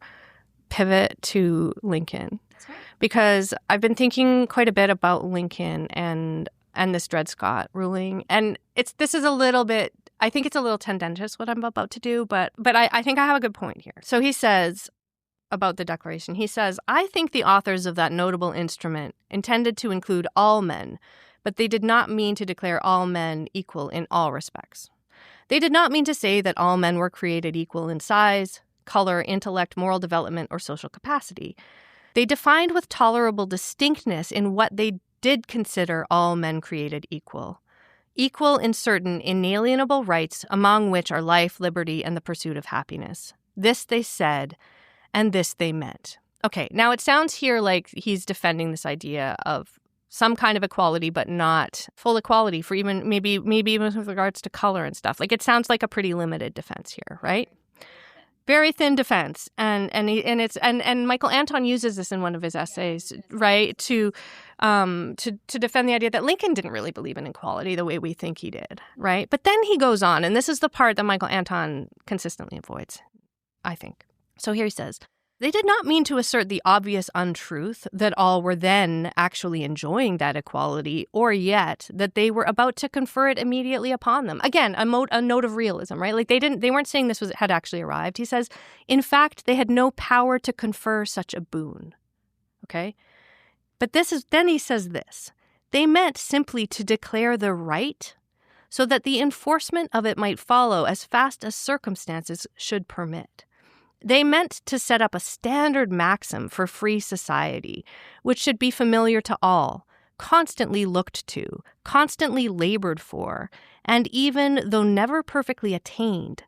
pivot to Lincoln. That's right. Because I've been thinking quite a bit about Lincoln and this Dred Scott ruling. And this is a little bit, I think it's a little tendentious what I'm about to do, but I think I have a good point here. So he says about the Declaration, he says, I think the authors of that notable instrument intended to include all men, but they did not mean to declare all men equal in all respects. They did not mean to say that all men were created equal in size, color, intellect, moral development, or social capacity. They defined with tolerable distinctness in what they did consider all men created equal. Equal in certain inalienable rights, among which are life, liberty, and the pursuit of happiness. This they said, and this they meant. Okay, now it sounds here like he's defending this idea of some kind of equality, but not full equality for even maybe even with regards to color and stuff. Like it sounds like a pretty limited defense here, right? Very thin defense, and Michael Anton uses this in one of his essays, right, to defend the idea that Lincoln didn't really believe in equality the way we think he did, right? But then he goes on, and this is the part that Michael Anton consistently avoids, I think. So here he says, they did not mean to assert the obvious untruth that all were then actually enjoying that equality, or yet that they were about to confer it immediately upon them. Again, a note of realism, right? Like they weren't saying this had actually arrived. He says, in fact, they had no power to confer such a boon. Okay? But then he says this. They meant simply to declare the right so that the enforcement of it might follow as fast as circumstances should permit. They meant to set up a standard maxim for free society, which should be familiar to all, constantly looked to, constantly labored for, and even, though never perfectly attained,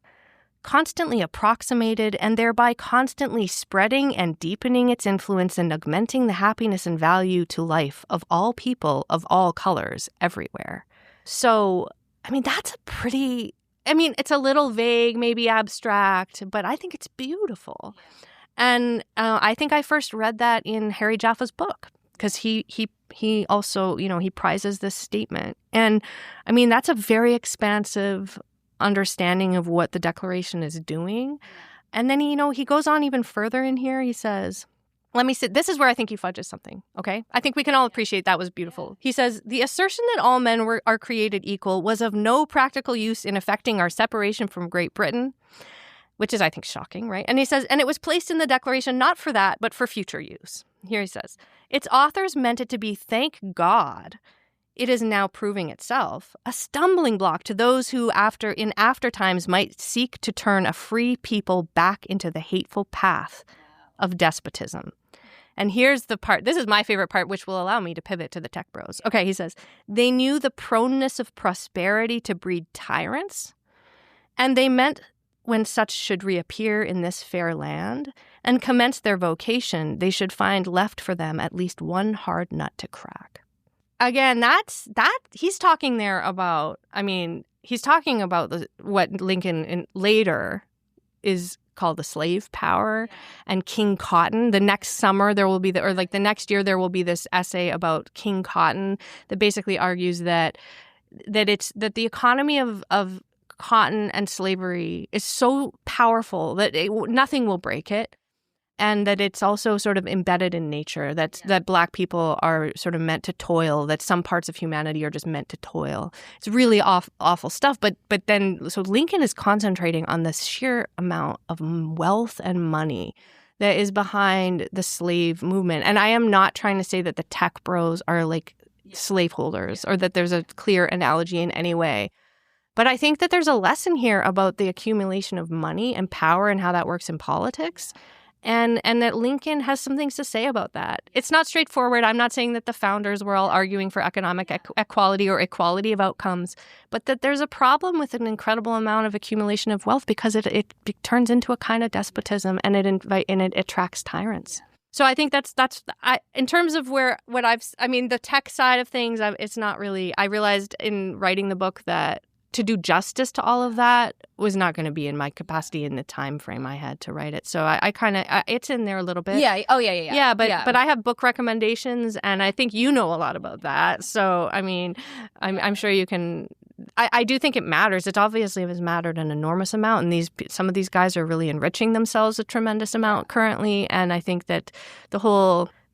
constantly approximated and thereby constantly spreading and deepening its influence and augmenting the happiness and value to life of all people of all colors everywhere. So, I mean, that's a pretty... it's a little vague, maybe abstract, but I think it's beautiful. And I think I first read that in Harry Jaffe's book because he also, he prizes this statement. And, I mean, that's a very expansive understanding of what the Declaration is doing. And then, he goes on even further in here. He says... Let me say, this is where I think he fudges something, okay? I think we can all appreciate that was beautiful. He says, the assertion that all men are created equal was of no practical use in effecting our separation from Great Britain, which is, I think, shocking, right? And he says, and it was placed in the Declaration not for that, but for future use. Here he says, its authors meant it to be, thank God, it is now proving itself, a stumbling block to those who in after times might seek to turn a free people back into the hateful path of despotism. And here's the part, this is my favorite part, which will allow me to pivot to the tech bros. Okay, he says, they knew the proneness of prosperity to breed tyrants, and they meant when such should reappear in this fair land and commence their vocation, they should find left for them at least one hard nut to crack. Again, he's talking there about, he's talking about what Lincoln later is called the slave power and King Cotton. The next summer there will be the next year there will be this essay about King Cotton that basically argues that the economy of cotton and slavery is so powerful that nothing will break it, and that it's also sort of embedded in nature, that Black people are sort of meant to toil, that some parts of humanity are just meant to toil. It's really awful stuff. But then, so Lincoln is concentrating on the sheer amount of wealth and money that is behind the slave movement. And I am not trying to say that the tech bros are like slaveholders or that there's a clear analogy in any way. But I think that there's a lesson here about the accumulation of money and power and how that works in politics. and that Lincoln has some things to say about that. It's not straightforward. I'm not saying that the founders were all arguing for economic equality or equality of outcomes, but that there's a problem with an incredible amount of accumulation of wealth because it turns into a kind of despotism, and it attracts tyrants. So I think that's in terms of the tech side of things, it's not really. I realized in writing the book that to do justice to all of that was not going to be in my capacity in the time frame I had to write it. So I kind of it's in there a little bit. Yeah. Oh, yeah. Yeah, but I have book recommendations, and I think you know a lot about that. So I mean, I'm sure you can. I do think it matters. It obviously has mattered an enormous amount, and some of these guys are really enriching themselves a tremendous amount currently. And I think that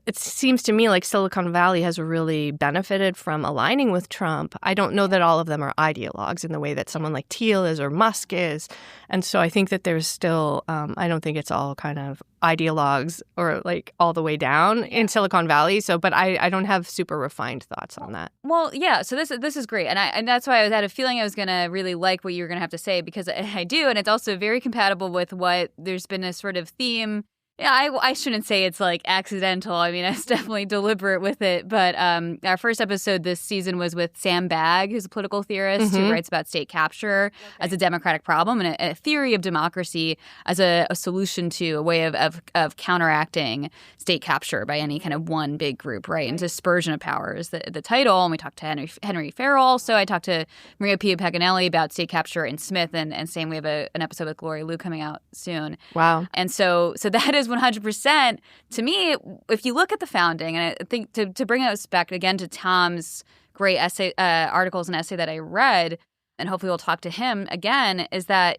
it seems to me like Silicon Valley has really benefited from aligning with Trump. I don't know that all of them are ideologues in the way that someone like Thiel is or Musk is. And so I think that there's still, I don't think it's all kind of ideologues or like all the way down in Silicon Valley. So, but I don't have super refined thoughts on that. Well, yeah. So this is great. And that's why I had a feeling I was going to really like what you were going to have to say, because I do. And it's also very compatible with what there's been a sort of theme. Yeah, I shouldn't say it's like accidental. I mean, I was definitely deliberate with it. But our first episode this season was with Sam Bagg, who's a political theorist who writes about state capture as a democratic problem and a theory of democracy as a solution to a way of counteracting state capture by any kind of one big group, right? And dispersion of power is the title. And we talked to Henry Farrell. So I talked to Maria Pia Paganelli about state capture in Smith. And same, we have an episode with Gloria Liu coming out soon. Wow. And so that is 100%. To me, if you look at the founding, and I think to bring us back again to Tom's great essay, articles and essay that I read, and hopefully we'll talk to him again, is that,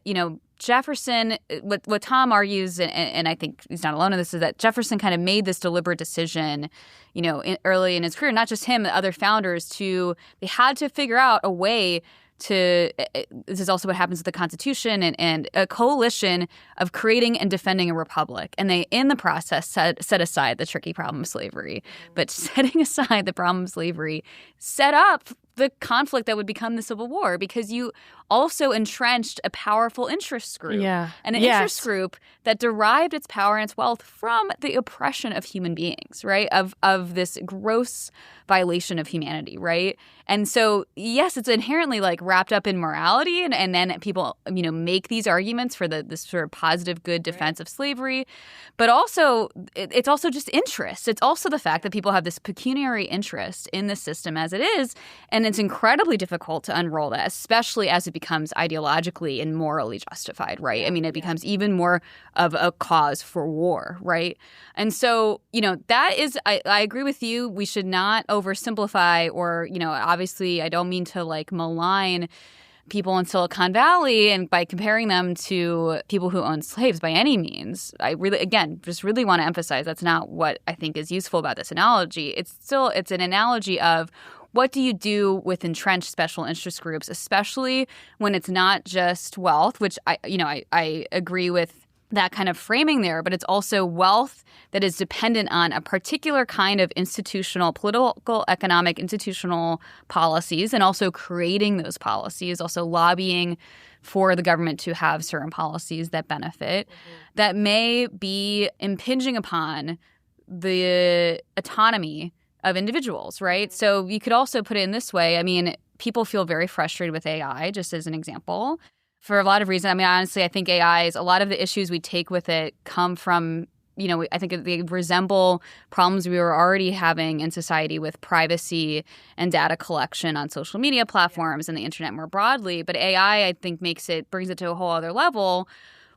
Jefferson, what Tom argues, and I think he's not alone in this, is that Jefferson kind of made this deliberate decision, early in his career, not just him, the other founders, they had to figure out a way this is also what happens with the Constitution and a coalition of creating and defending a republic. And they, in the process, set aside the tricky problem of slavery. But setting aside the problem of slavery set up the conflict that would become the Civil War, because you also entrenched a powerful interest group. Yeah. And an interest group that derived its power and its wealth from the oppression of human beings, right? Of this gross violation of humanity, right? And so, yes, it's inherently like wrapped up in morality, and then people, make these arguments for this sort of positive, good defense of slavery. But also, it's also just interest. It's also the fact that people have this pecuniary interest in the system as it is, and it's incredibly difficult to unroll that, especially as it becomes ideologically and morally justified, right? I mean, it becomes even more of a cause for war, right? And so, that is, I agree with you. We should not oversimplify or, obviously I don't mean to like malign people in Silicon Valley and by comparing them to people who own slaves by any means. I really, again, just really want to emphasize that's not what I think is useful about this analogy. It's an analogy of what do you do with entrenched special interest groups, especially when it's not just wealth, which I agree with that kind of framing there, but it's also wealth that is dependent on a particular kind of political, economic, institutional policies, and also creating those policies, also lobbying for the government to have certain policies that benefit, that may be impinging upon the autonomy of individuals, right? So you could also put it in this way. I mean, people feel very frustrated with AI, just as an example, for a lot of reasons. I mean, honestly, I think AI is, a lot of the issues we take with it come from, I think they resemble problems we were already having in society with privacy and data collection on social media platforms and the internet more broadly. But AI, I think, brings it to a whole other level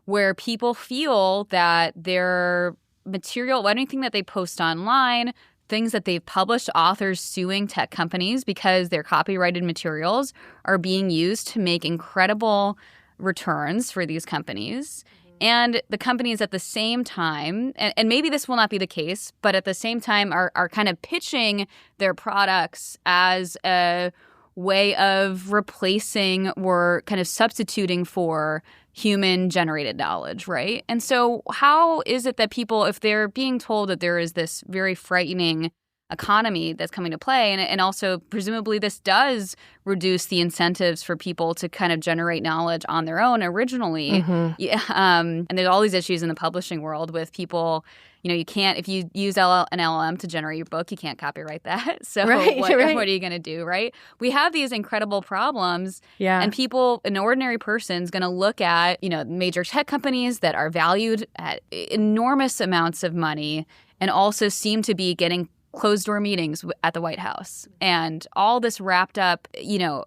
where people feel that their material, anything that they post online, things that they've published, authors suing tech companies because their copyrighted materials are being used to make incredible returns for these companies. And the companies at the same time, and maybe this will not be the case, but at the same time are kind of pitching their products as a way of replacing or kind of substituting for human-generated knowledge, right? And so how is it that people, if they're being told that there is this very frightening economy that's coming to play. And also, presumably, this does reduce the incentives for people to kind of generate knowledge on their own originally. Yeah, and there's all these issues in the publishing world with people, you can't, if you use an LLM to generate your book, you can't copyright that. So what are you going to do, right? We have these incredible problems. Yeah. And people, an ordinary person's going to look at, major tech companies that are valued at enormous amounts of money and also seem to be getting closed-door meetings at the White House. And all this wrapped up,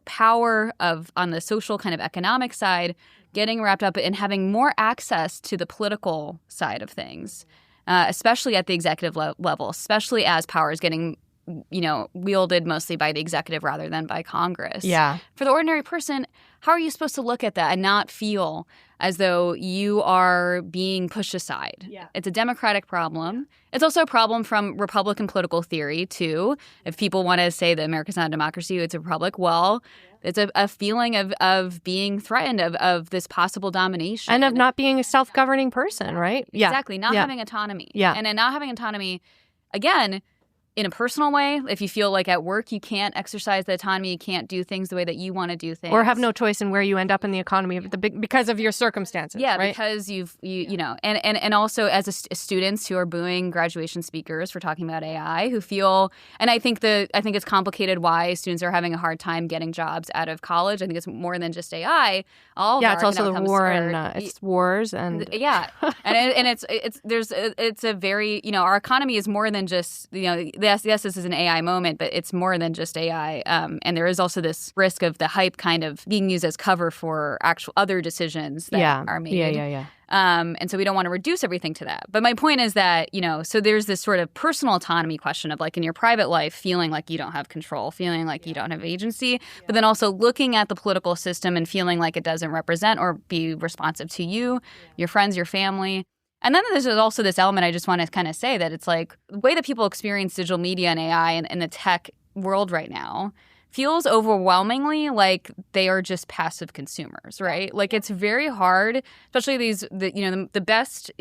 power on the social kind of economic side, getting wrapped up in having more access to the political side of things. Especially at the executive level, especially as power is getting, wielded mostly by the executive rather than by Congress. Yeah. For the ordinary person, how are you supposed to look at that and not feel as though you are being pushed aside? Yeah. It's a democratic problem. It's also a problem from Republican political theory, too. If people want to say that America's not a democracy, it's a republic, well, it's a feeling of being threatened, of this possible domination. And of not being a self-governing person, right? Yeah. Exactly. Not having autonomy. Yeah. And in not having autonomy, again, in a personal way, if you feel like at work you can't exercise the autonomy, you can't do things the way that you want to do things. Or have no choice in where you end up in the economy because of your circumstances, yeah, right? because and also as students who are booing graduation speakers for talking about AI, who feel, and I think it's complicated why students are having a hard time getting jobs out of college. I think it's more than just AI. It's also the war and it's wars and yeah, and it's a very our economy is more than just yes, this is an AI moment, but it's more than just AI. And there is also this risk of the hype kind of being used as cover for actual other decisions that are made. Yeah. And so we don't want to reduce everything to that. But my point is that, so there's this sort of personal autonomy question of like in your private life, feeling like you don't have control, feeling like you don't have agency, but then also looking at the political system and feeling like it doesn't represent or be responsive to you, your friends, your family. And then there's also this element I just want to kind of say that it's like the way that people experience digital media and AI and the tech world right now feels overwhelmingly like they are just passive consumers, right? Like it's very hard, especially the best,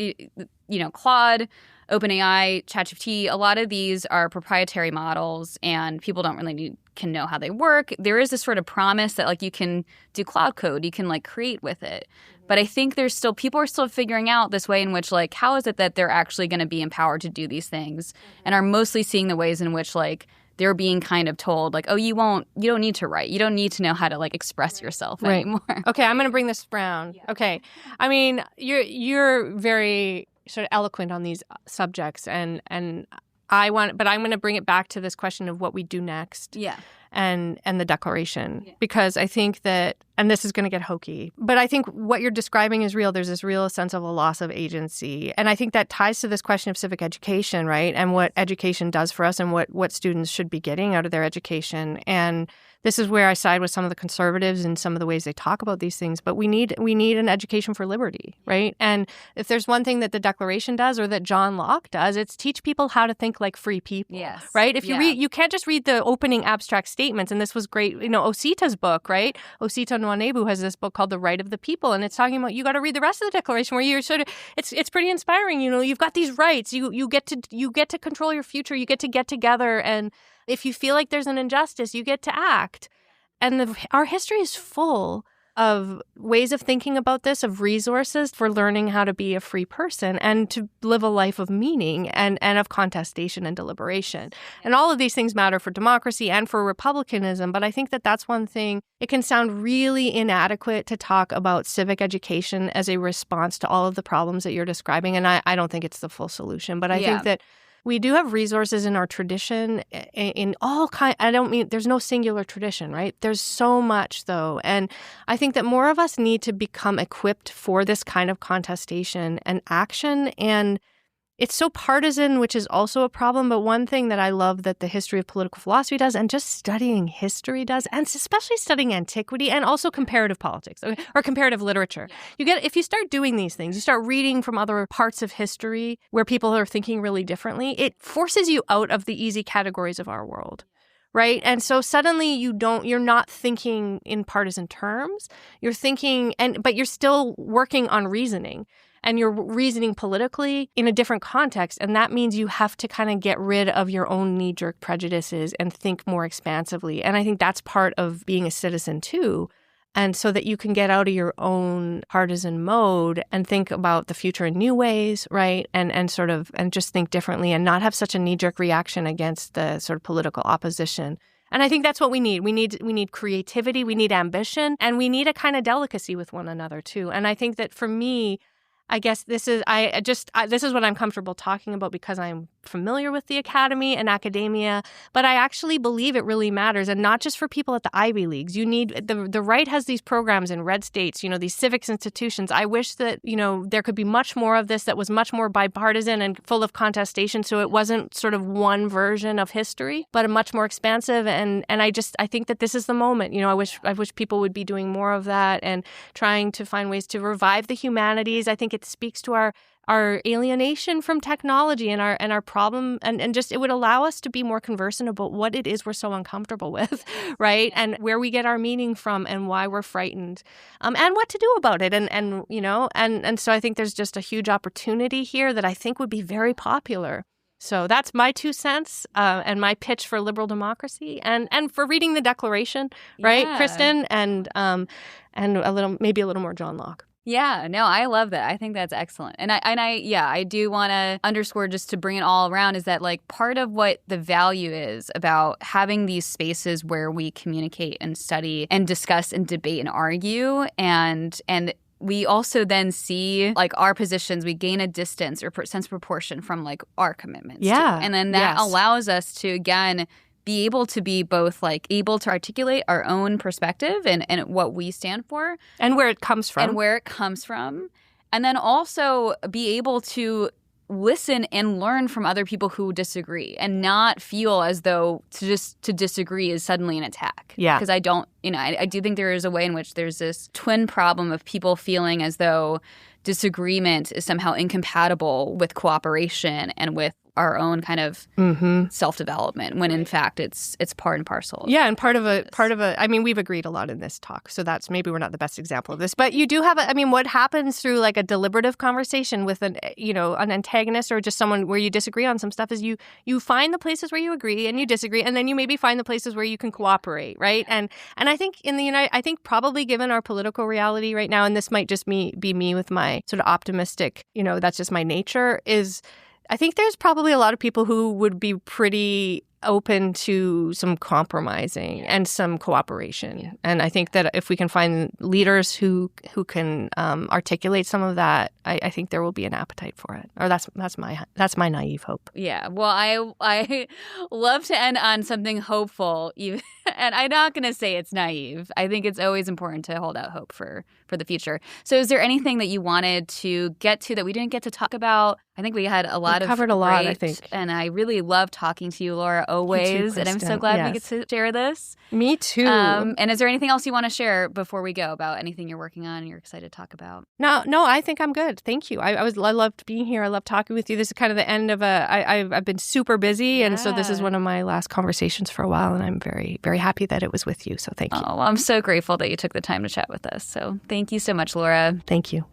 Claude, OpenAI, ChatGPT, a lot of these are proprietary models and people don't really can know how they work. There is this sort of promise that like you can do cloud code, you can like create with it. But I think people are still figuring out this way in which like how is it that they're actually going to be empowered to do these things and are mostly seeing the ways in which like they're being kind of told like, oh, you don't need to write. You don't need to know how to like express yourself anymore. Okay, I'm going to bring this around. Yeah. Okay. I mean, you're very sort of eloquent on these subjects and but I'm going to bring it back to this question of what we do next. Yeah. And the Declaration, because I think that, and this is going to get hokey, but I think what you're describing is real. There's this real sense of a loss of agency. And I think that ties to this question of civic education, right? And what education does for us and what students should be getting out of their education. And this is where I side with some of the conservatives in some of the ways they talk about these things. But we need an education for liberty, right? And if there's one thing that the Declaration does or that John Locke does, it's teach people how to think like free people, right? If you read, you can't just read the opening abstract statements. And this was great, Osita's book, right? Osita Nwanebu has this book called The Right of the People. And it's talking about you got to read the rest of the Declaration where you're sort of, it's pretty inspiring. You've got these rights. You get to control your future. You get to get together. And if you feel like there's an injustice, you get to act. And our history is full of ways of thinking about this, of resources for learning how to be a free person and to live a life of meaning and of contestation and deliberation. And all of these things matter for democracy and for republicanism. But I think that that's one thing. It can sound really inadequate to talk about civic education as a response to all of the problems that you're describing. And I don't think it's the full solution. But I think that we do have resources in our tradition in all kind. I don't mean there's no singular tradition, right? There's so much, though. And I think that more of us need to become equipped for this kind of contestation and action. And it's so partisan, which is also a problem. But one thing that I love that the history of political philosophy does, and just studying history does, and especially studying antiquity and also comparative politics or comparative literature. If you start doing these things, you start reading from other parts of history where people are thinking really differently, it forces you out of the easy categories of our world. Right. And so suddenly you're not thinking in partisan terms. You're thinking but you're still working on reasoning. and you're reasoning politically in a different context. And that means you have to kind of get rid of your own knee-jerk prejudices and think more expansively. And I think that's part of being a citizen too. And so that you can get out of your own partisan mode and think about the future in new ways, right? And just think differently and not have such a knee-jerk reaction against the sort of political opposition. And I think that's what we need. We need creativity, we need ambition, and we need a kind of delicacy with one another too. And I think that for me, I guess this is what I'm comfortable talking about because I'm familiar with the academy and academia, but I actually believe it really matters, and not just for people at the Ivy Leagues. You need the right has these programs in red states, these civics institutions. I wish that, there could be much more of this that was much more bipartisan and full of contestation, so it wasn't sort of one version of history, but a much more expansive. And I think that this is the moment. I wish people would be doing more of that and trying to find ways to revive the humanities. I think it speaks to our alienation from technology and our problem, and just it would allow us to be more conversant about what it is we're so uncomfortable with, right? And where we get our meaning from and why we're frightened, and what to do about it. And so I think there's just a huge opportunity here that I think would be very popular. So that's my 2 cents and my pitch for liberal democracy and for reading the Declaration, right, yeah. Kristen, and maybe a little more John Locke. Yeah, no, I love that. I think that's excellent. And I do want to underscore, just to bring it all around, is that like part of what the value is about having these spaces where we communicate and study and discuss and debate and argue, and we also then see like our positions, we gain a distance or sense of proportion from like our commitments. Yeah. Too. And then that allows us to, again, be able to be both like able to articulate our own perspective and what we stand for. And where it comes from. And then also be able to listen and learn from other people who disagree and not feel as though to disagree is suddenly an attack. Yeah. Because I do think there is a way in which there's this twin problem of people feeling as though disagreement is somehow incompatible with cooperation and with our own kind of self-development, when in fact it's part and parcel. Yeah, and part of a I mean, we've agreed a lot in this talk, so that's maybe we're not the best example of this, but you do have what happens through like a deliberative conversation with an antagonist or just someone where you disagree on some stuff is you find the places where you agree and you disagree, and then you maybe find the places where you can cooperate, right? And I think I think probably given our political reality right now, and this might just be me with my sort of optimistic, that's just my nature, is I think there's probably a lot of people who would be pretty open to some compromising and some cooperation. Yeah. And I think that if we can find leaders who can articulate some of that, I think there will be an appetite for it. Or that's my naive hope. Yeah. Well, I love to end on something hopeful, even, and I'm not going to say it's naive. I think it's always important to hold out hope for the future. So is there anything that you wanted to get to that we didn't get to talk about? I think we had covered a lot, I think. And I really love talking to you, Laura, always. Too, and I'm so glad we get to share this. Me too. And is there anything else you want to share before we go about anything you're working on and you're excited to talk about? No, I think I'm good. Thank you. I loved being here. I love talking with you. This is kind of the end of I've been super busy. And so this is one of my last conversations for a while. And I'm very, very happy that it was with you. So thank you. Oh, I'm so grateful that you took the time to chat with us. So thank you so much, Laura. Thank you.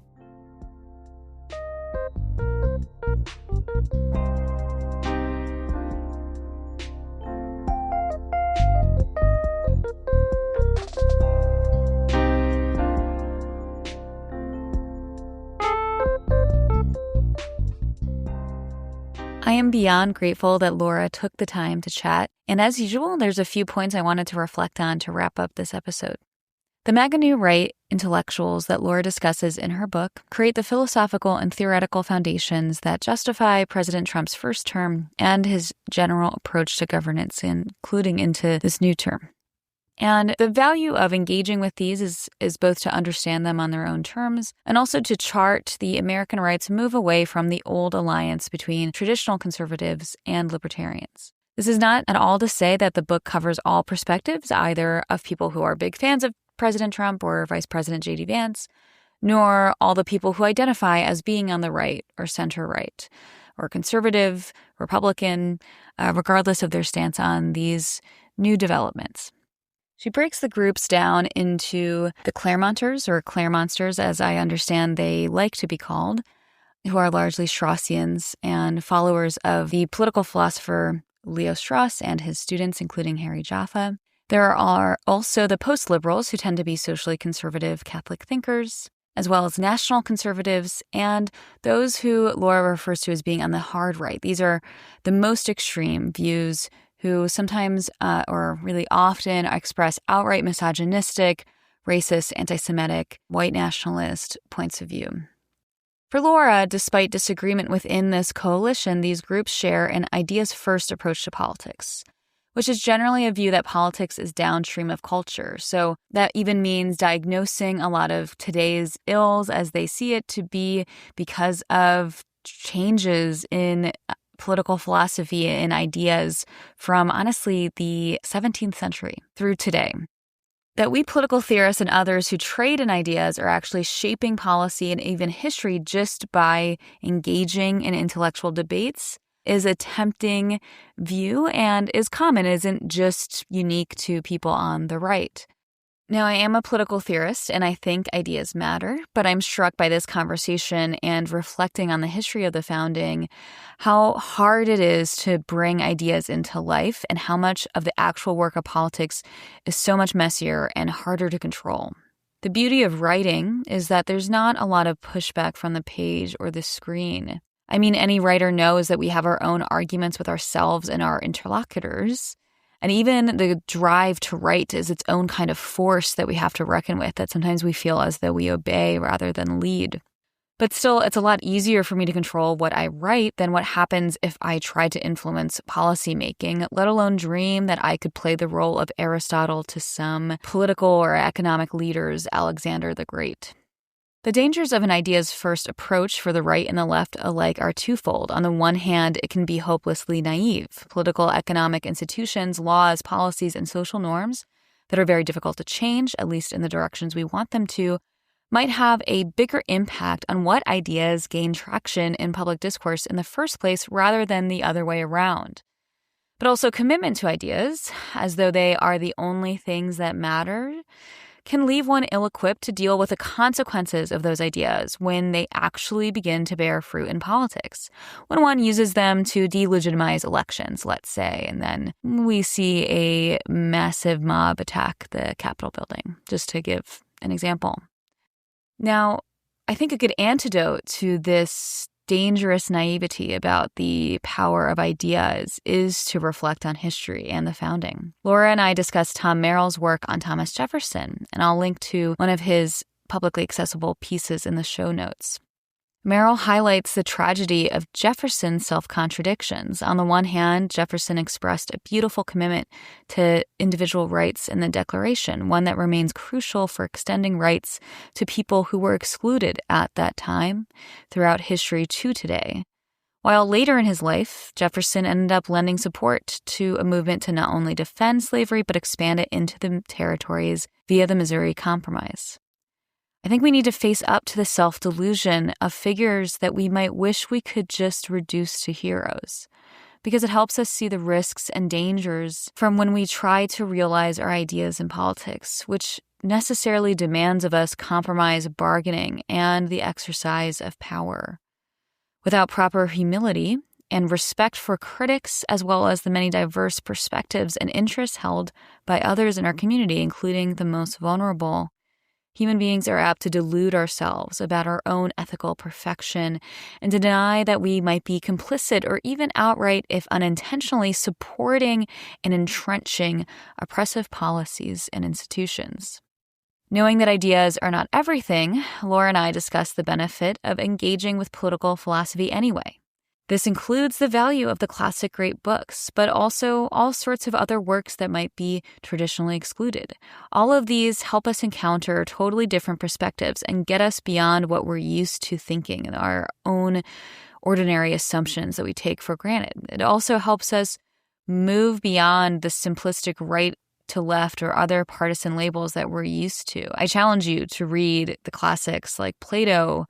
I am beyond grateful that Laura took the time to chat, and as usual, there's a few points I wanted to reflect on to wrap up this episode. The MAGA New Right intellectuals that Laura discusses in her book create the philosophical and theoretical foundations that justify President Trump's first term and his general approach to governance, including into this new term. And the value of engaging with these is both to understand them on their own terms and also to chart the American right's move away from the old alliance between traditional conservatives and libertarians. This is not at all to say that the book covers all perspectives, either of people who are big fans of President Trump or Vice President J.D. Vance, nor all the people who identify as being on the right or center right or conservative, Republican, regardless of their stance on these new developments. She breaks the groups down into the Claremonters, or Claremonsters, as I understand they like to be called, who are largely Straussians and followers of the political philosopher Leo Strauss and his students, including Harry Jaffa. There are also the post-liberals, who tend to be socially conservative Catholic thinkers, as well as national conservatives, and those who Laura refers to as being on the hard right. These are the most extreme views who sometimes, or really often, express outright misogynistic, racist, anti-Semitic, white nationalist points of view. For Laura, despite disagreement within this coalition, these groups share an ideas-first approach to politics, which is generally a view that politics is downstream of culture. So that even means diagnosing a lot of today's ills as they see it to be because of changes in political philosophy and ideas from, honestly, the 17th century through today. That we political theorists and others who trade in ideas are actually shaping policy and even history just by engaging in intellectual debates is a tempting view and is common, isn't just unique to people on the right. Now, I am a political theorist and I think ideas matter, but I'm struck by this conversation and reflecting on the history of the founding, how hard it is to bring ideas into life and how much of the actual work of politics is so much messier and harder to control. The beauty of writing is that there's not a lot of pushback from the page or the screen. I mean, any writer knows that we have our own arguments with ourselves and our interlocutors. And even the drive to write is its own kind of force that we have to reckon with, that sometimes we feel as though we obey rather than lead. But still, it's a lot easier for me to control what I write than what happens if I try to influence policymaking, let alone dream that I could play the role of Aristotle to some political or economic leaders, Alexander the Great. The dangers of an ideas-first approach for the right and the left alike are twofold. On the one hand, it can be hopelessly naive. Political, economic institutions, laws, policies, and social norms that are very difficult to change, at least in the directions we want them to, might have a bigger impact on what ideas gain traction in public discourse in the first place rather than the other way around. But also commitment to ideas, as though they are the only things that matter, can leave one ill-equipped to deal with the consequences of those ideas when they actually begin to bear fruit in politics. When one uses them to delegitimize elections, let's say, and then we see a massive mob attack the Capitol building, just to give an example. Now, I think a good antidote to this dangerous naivety about the power of ideas is to reflect on history and the founding. Laura and I discussed Tom Merrill's work on Thomas Jefferson, and I'll link to one of his publicly accessible pieces in the show notes. Merrill highlights the tragedy of Jefferson's self-contradictions. On the one hand, Jefferson expressed a beautiful commitment to individual rights in the Declaration, one that remains crucial for extending rights to people who were excluded at that time throughout history to today. While later in his life, Jefferson ended up lending support to a movement to not only defend slavery, but expand it into the territories via the Missouri Compromise. I think we need to face up to the self-delusion of figures that we might wish we could just reduce to heroes, because it helps us see the risks and dangers from when we try to realize our ideas in politics, which necessarily demands of us compromise, bargaining, and the exercise of power. Without proper humility and respect for critics, as well as the many diverse perspectives and interests held by others in our community, including the most vulnerable, human beings are apt to delude ourselves about our own ethical perfection and deny that we might be complicit or even outright, if unintentionally, supporting and entrenching oppressive policies and institutions. Knowing that ideas are not everything, Laura and I discussed the benefit of engaging with political philosophy anyway. This includes the value of the classic great books, but also all sorts of other works that might be traditionally excluded. All of these help us encounter totally different perspectives and get us beyond what we're used to thinking and our own ordinary assumptions that we take for granted. It also helps us move beyond the simplistic right to left or other partisan labels that we're used to. I challenge you to read the classics like Plato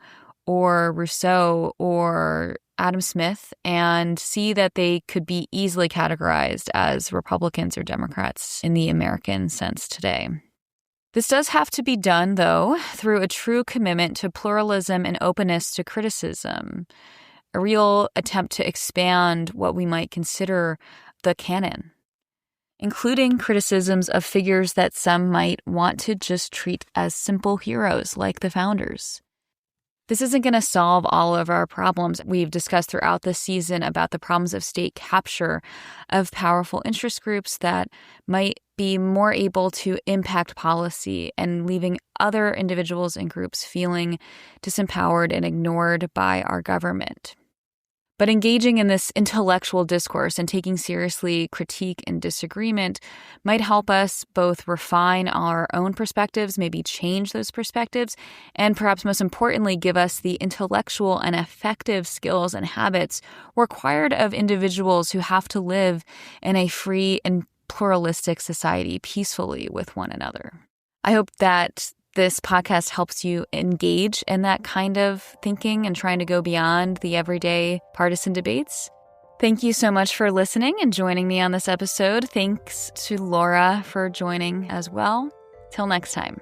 or Rousseau or Adam Smith and see that they could be easily categorized as Republicans or Democrats in the American sense today. This does have to be done, though, through a true commitment to pluralism and openness to criticism, a real attempt to expand what we might consider the canon, including criticisms of figures that some might want to just treat as simple heroes like the founders. This isn't going to solve all of our problems we've discussed throughout this season about the problems of state capture of powerful interest groups that might be more able to impact policy and leaving other individuals and groups feeling disempowered and ignored by our government. But engaging in this intellectual discourse and taking seriously critique and disagreement might help us both refine our own perspectives, maybe change those perspectives, and perhaps most importantly, give us the intellectual and affective skills and habits required of individuals who have to live in a free and pluralistic society peacefully with one another. I hope that this podcast helps you engage in that kind of thinking and trying to go beyond the everyday partisan debates. Thank you so much for listening and joining me on this episode. Thanks to Laura for joining as well. Till next time.